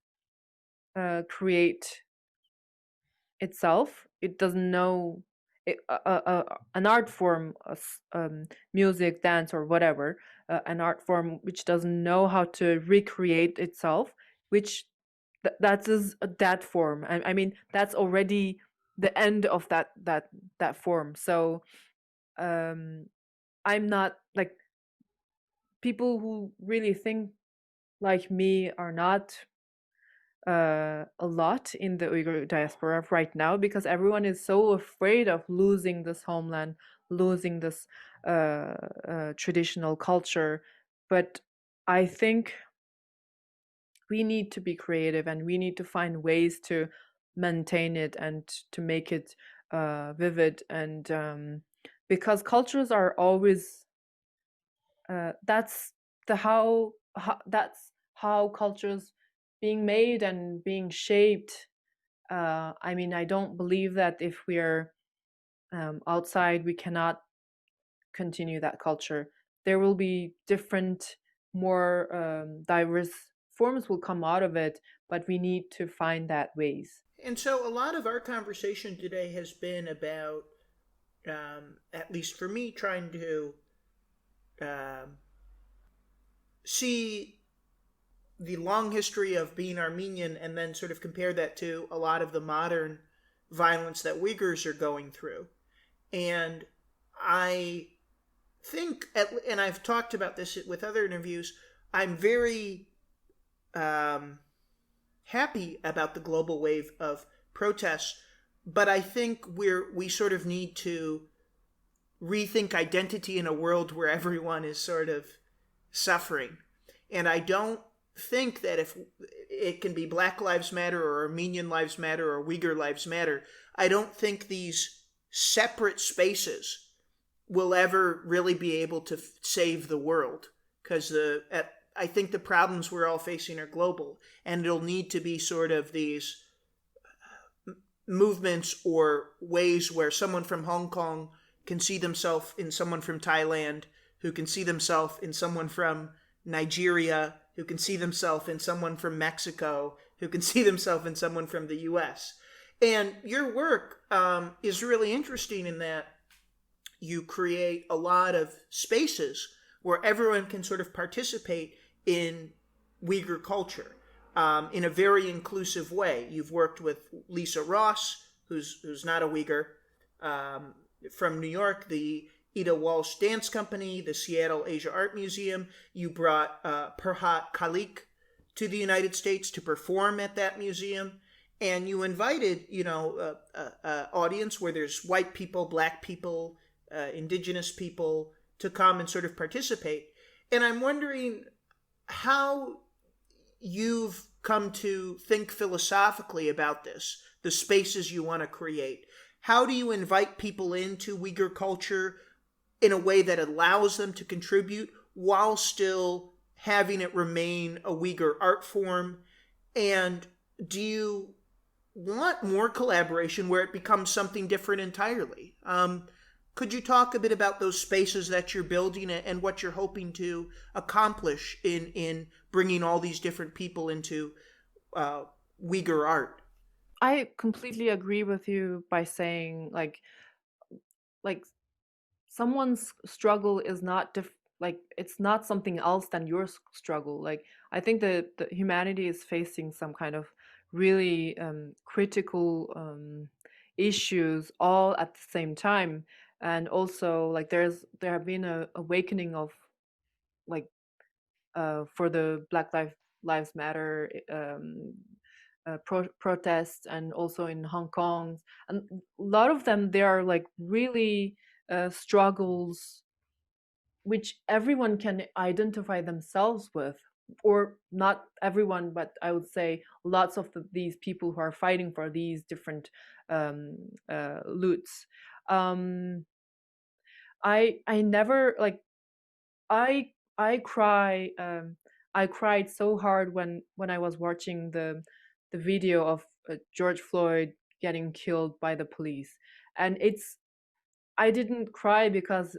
create itself, it doesn't know an art form, music, dance, or whatever, an art form which doesn't know how to recreate itself, which that is that form. I mean, that's already the end of that form. So I'm not like, people who really think like me are not a lot in the Uyghur diaspora right now, because everyone is so afraid of losing this homeland, losing this traditional culture. But I think we need to be creative and we need to find ways to maintain it and to make it vivid. And because cultures are always that's that's how cultures being made and being shaped. I mean, I don't believe that if we're outside, we cannot continue that culture. There will be different, more diverse forms will come out of it, but we need to find that ways. And so a lot of our conversation today has been about, at least for me, trying to um, see the long history of being Armenian and then sort of compare that to a lot of the modern violence that Uyghurs are going through. And I think, and I've talked about this with other interviews, I'm very happy about the global wave of protests, but I think we sort of need to rethink identity in a world where everyone is sort of suffering. And I don't think that if it can be Black Lives Matter or Armenian Lives Matter or Uyghur Lives Matter, I don't think these separate spaces will ever really be able to save the world, because I think the problems we're all facing are global, and it'll need to be sort of these movements or ways where someone from Hong Kong can see themselves in someone from Thailand, who can see themselves in someone from Nigeria, who can see themselves in someone from Mexico, who can see themselves in someone from the US. And your work is really interesting in that you create a lot of spaces where everyone can sort of participate in Uyghur culture in a very inclusive way. You've worked with Lisa Ross, who's not a Uyghur, from New York, the Ida Walsh Dance Company, the Seattle Asia Art Museum. You brought Perhat Khalik to the United States to perform at that museum. And you invited, audience where there's white people, black people, indigenous people to come and sort of participate. And I'm wondering how you've come to think philosophically about this, the spaces you want to create. How do you invite people into Uyghur culture in a way that allows them to contribute while still having it remain a Uyghur art form? And do you want more collaboration where it becomes something different entirely? Could you talk a bit about those spaces that you're building and what you're hoping to accomplish in bringing all these different people into Uyghur art? I completely agree with you by saying like someone's struggle is not like it's not something else than your struggle. Like I think that the humanity is facing some kind of really critical issues all at the same time, and also like there have been a awakening of like for the Lives Matter protests, and also in Hong Kong, and a lot of them they are like really struggles which everyone can identify themselves with, or not everyone, but I would say lots of these people who are fighting for these different loots. Um, I never like I cry I cried so hard when I was watching the video of George Floyd getting killed by the police, and I didn't cry because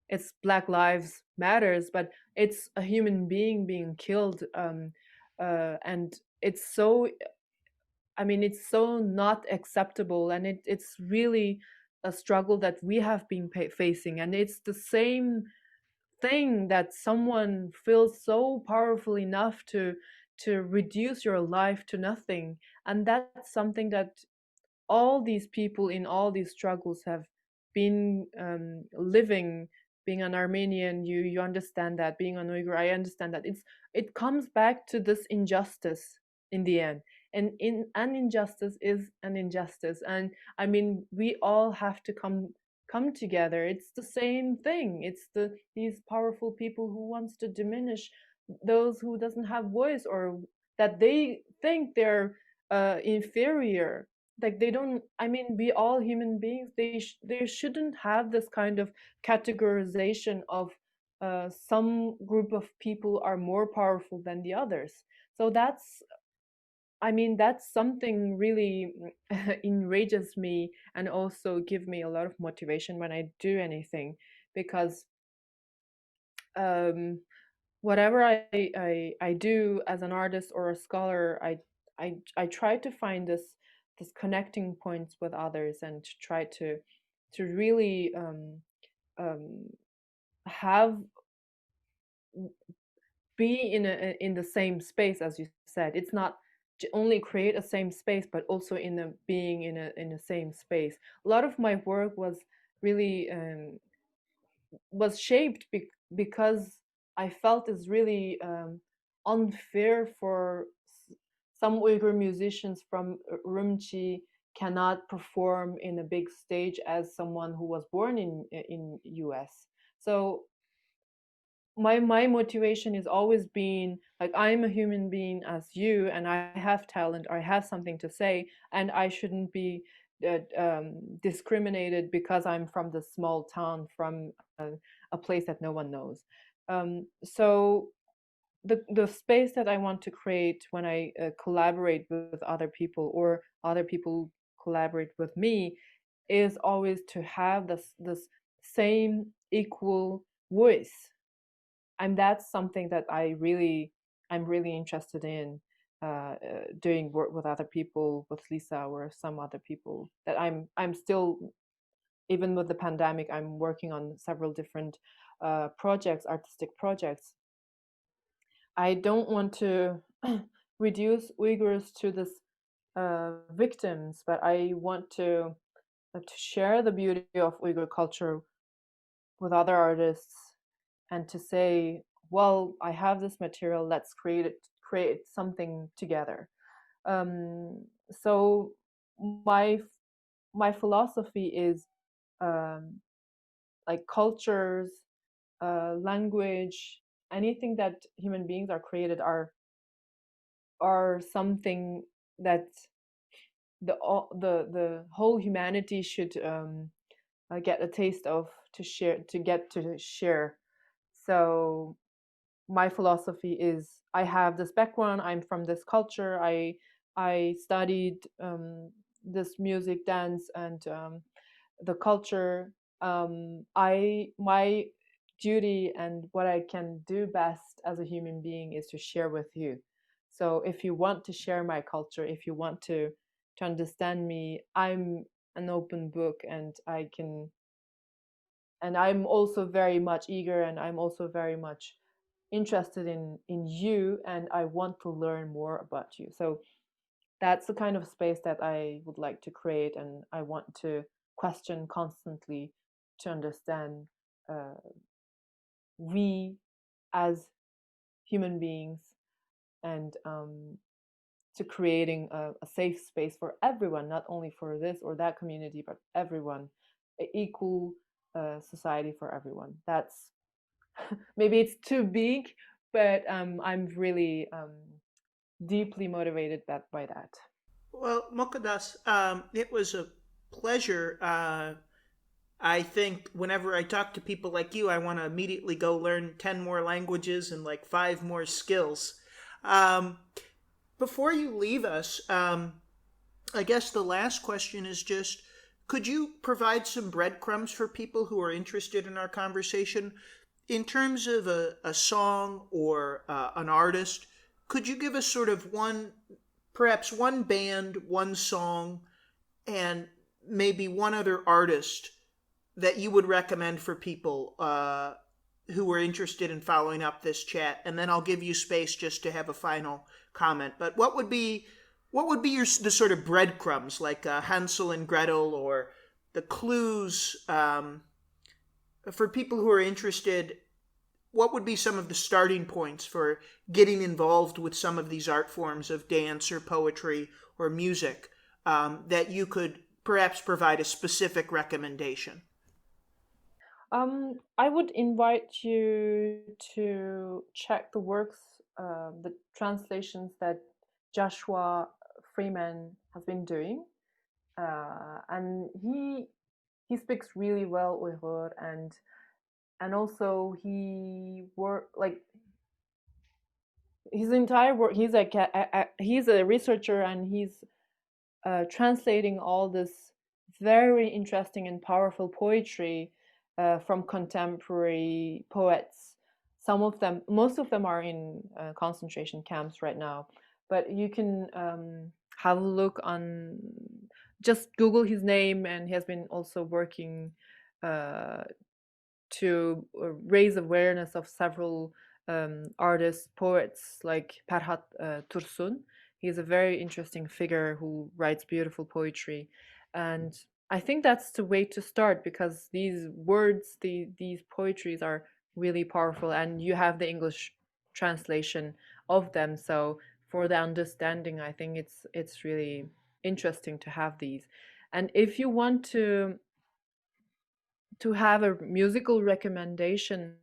it's Black Lives Matters, but it's a human being being killed, and it's so, I mean, it's so not acceptable, and it's really a struggle that we have been facing, and it's the same thing that someone feels so powerful enough to reduce your life to nothing, and that's something that all these people in all these struggles have been living. Being an Armenian, you understand that. Being an Uyghur, I understand that. It comes back to this injustice in the end, and in an injustice is an injustice, and I mean we all have to come together. It's the same thing. It's these powerful people who wants to diminish those who doesn't have voice, or that they think they're inferior. Like they don't, I mean we all human beings, they shouldn't have this kind of categorization of some group of people are more powerful than the others. So that's, I mean that's something really enrages me, and also give me a lot of motivation when I do anything, because um whatever I do as an artist or a scholar, I try to find this connecting points with others, and to try to really um, have be in the same space, as you said. It's not only create a same space, but also in a being in a same space. A lot of my work was really was shaped because I felt is really unfair for some Uyghur musicians from Urumqi cannot perform in a big stage as someone who was born in US. So my motivation is always been like, I'm a human being as you, and I have talent, or I have something to say, and I shouldn't be discriminated because I'm from the small town, from a place that no one knows. So the space that I want to create when I collaborate with other people, or other people collaborate with me, is always to have this same equal voice. And that's something that I'm really interested in, doing work with other people, with Lisa or some other people. That I'm still, even with the pandemic, I'm working on several different projects, artistic projects. I don't want to reduce Uyghurs to this victims, but I want to to share the beauty of Uyghur culture with other artists, and to say, well, I have this material, let's create something together. So my my philosophy is, um, like cultures, language, anything that human beings are created are something that the whole humanity should get a taste of, to share. So my philosophy is, I have this background, I'm from this culture, I studied this music, dance, and the culture. I my duty and what I can do best as a human being is to share with you. So if you want to share my culture, if you want to understand me, I'm an open book, and I'm also very much eager, and I'm also very much interested in you, and I want to learn more about you. So that's the kind of space that I would like to create, and I want to question constantly to understand uh, we as human beings, and to creating a safe space for everyone, not only for this or that community, but everyone, an equal society for everyone. That's maybe it's too big, but I'm really deeply motivated by that. Well, Mukaddas, it was a pleasure. I think whenever I talk to people like you, I want to immediately go learn 10 more languages and like 5 more skills. Um, Before you leave us, I guess the last question is just, could you provide some breadcrumbs for people who are interested in our conversation? In terms of a song or an artist, could you give us sort of perhaps one band, one song, and maybe one other artist that you would recommend for people who are interested in following up this chat? And then I'll give you space just to have a final comment. But the sort of breadcrumbs, like Hansel and Gretel, or the clues for people who are interested? What would be some of the starting points for getting involved with some of these art forms of dance or poetry or music, that you could perhaps provide a specific recommendation? I would invite you to check the works, the translations that Joshua Freeman has been doing, and he speaks really well Uyghur, and also he work like his entire work. He's a researcher, and he's translating all this very interesting and powerful poetry from contemporary poets. Most of them are in concentration camps right now, but you can have a look on, just Google his name, and he has been also working uh, to raise awareness of several artists, poets like Perhat Tursun. He's a very interesting figure who writes beautiful poetry, and I think that's the way to start, because these words, these poetries are really powerful, and you have the English translation of them. So for the understanding, I think it's really interesting to have these. And if you want to have a musical recommendation,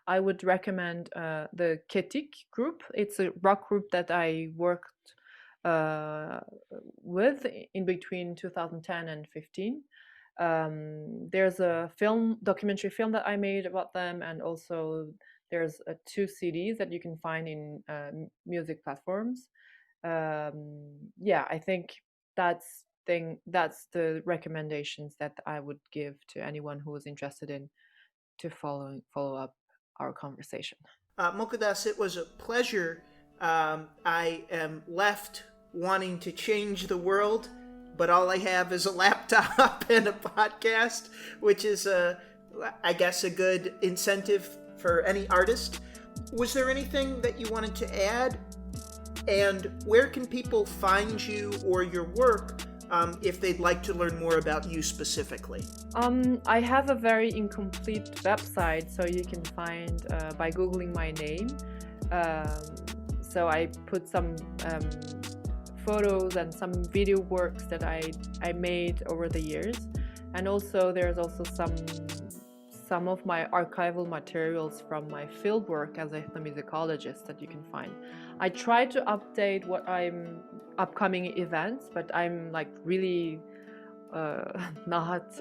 I would recommend the Ketik group. It's a rock group that I worked uh, with in between 2010 and 15. There's a documentary film that I made about them, and also there's 2 CDs that you can find in music platforms. Yeah, I think that's the recommendations that I would give to anyone who is interested in to follow up our conversation. Mukaddas, it was a pleasure. I am left wanting to change the world, but all I have is a laptop and a podcast, which is, I guess, a good incentive for any artist. Was there anything that you wanted to add? And where can people find you or your work if they'd like to learn more about you specifically? I have a very incomplete website, so you can find by Googling my name. So I put some photos and some video works that I made over the years, and also there's also some of my archival materials from my field work as an ethnomusicologist that you can find. I try to update what I'm upcoming events, but I'm like really not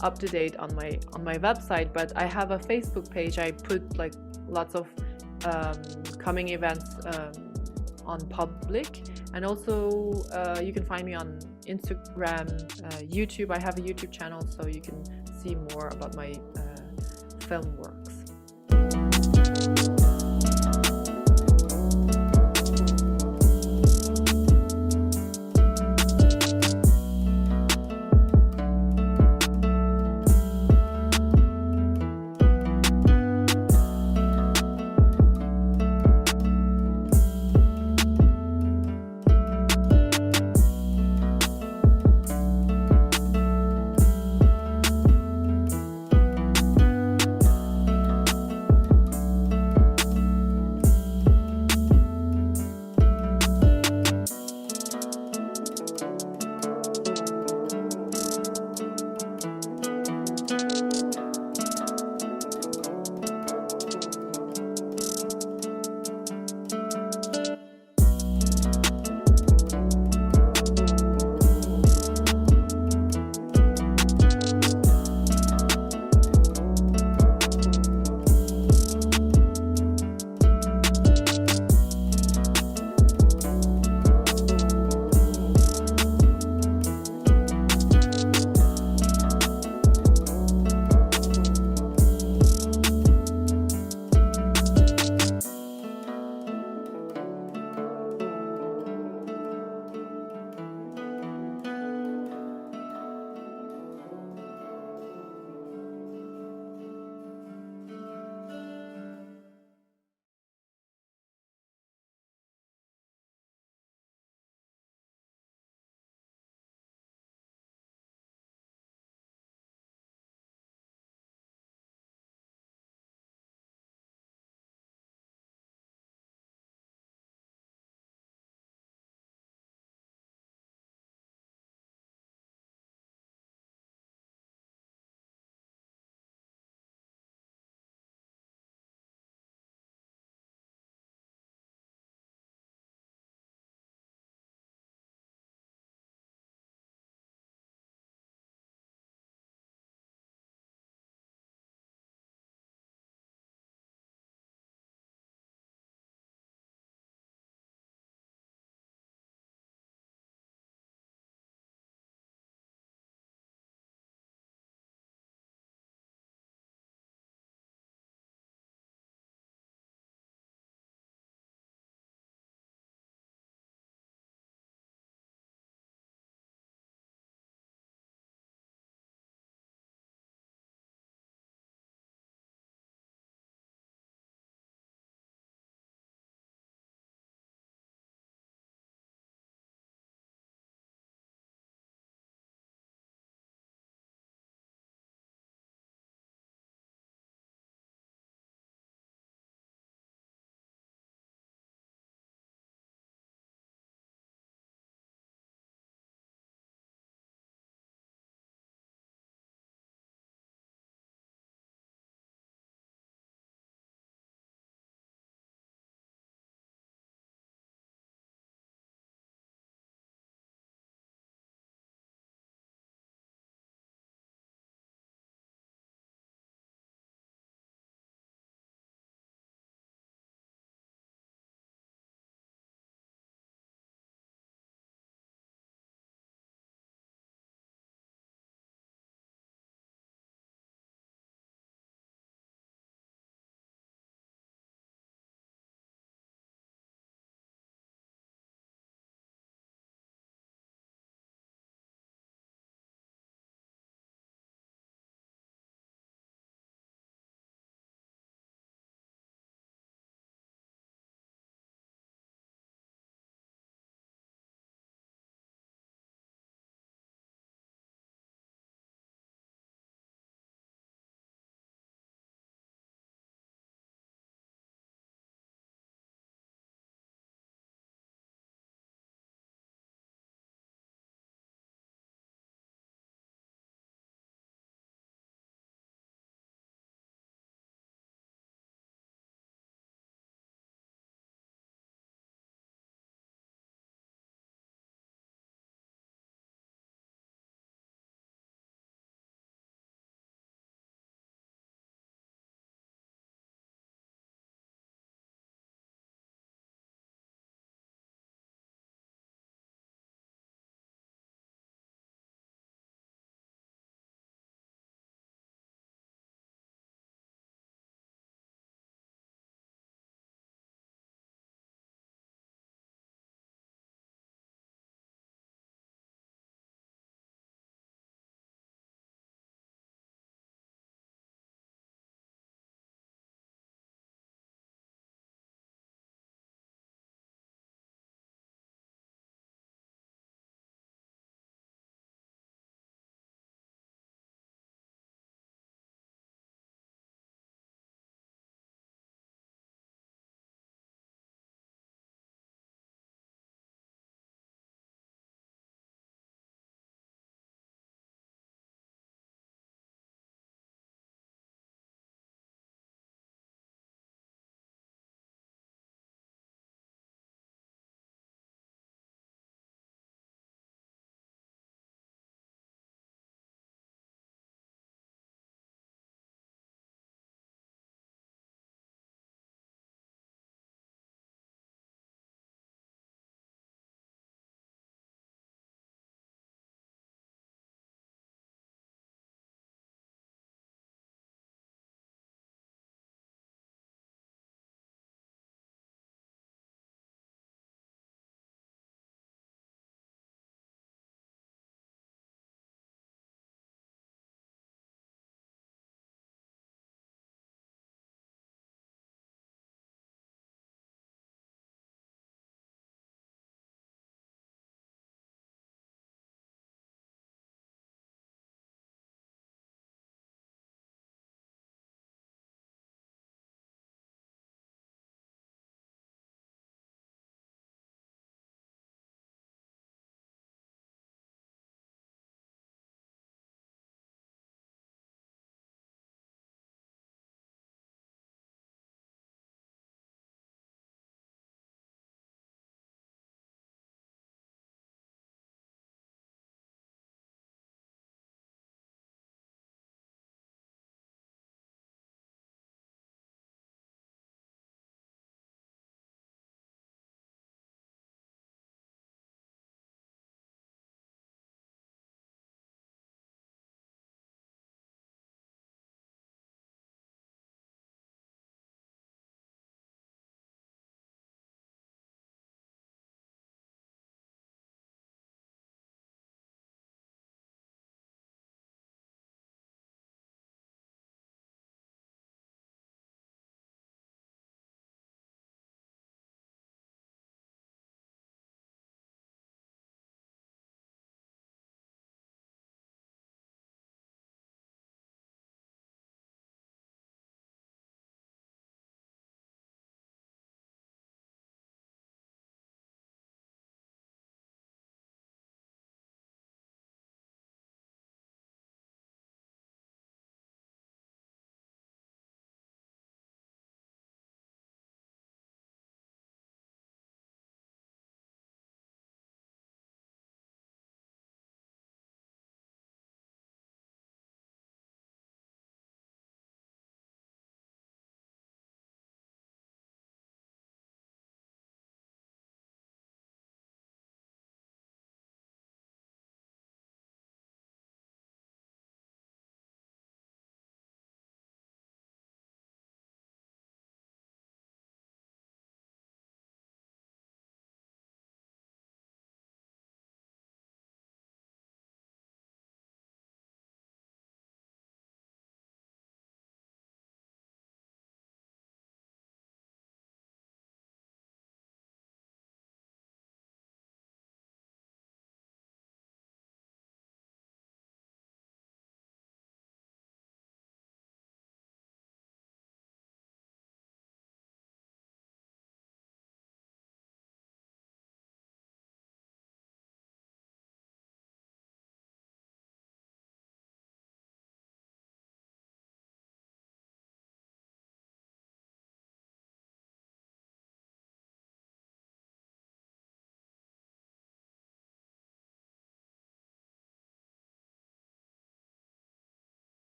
up to date on my website. But I have a Facebook page. I put like lots of coming events on public, and also you can find me on Instagram, YouTube. I have a YouTube channel, so you can see more about my film works.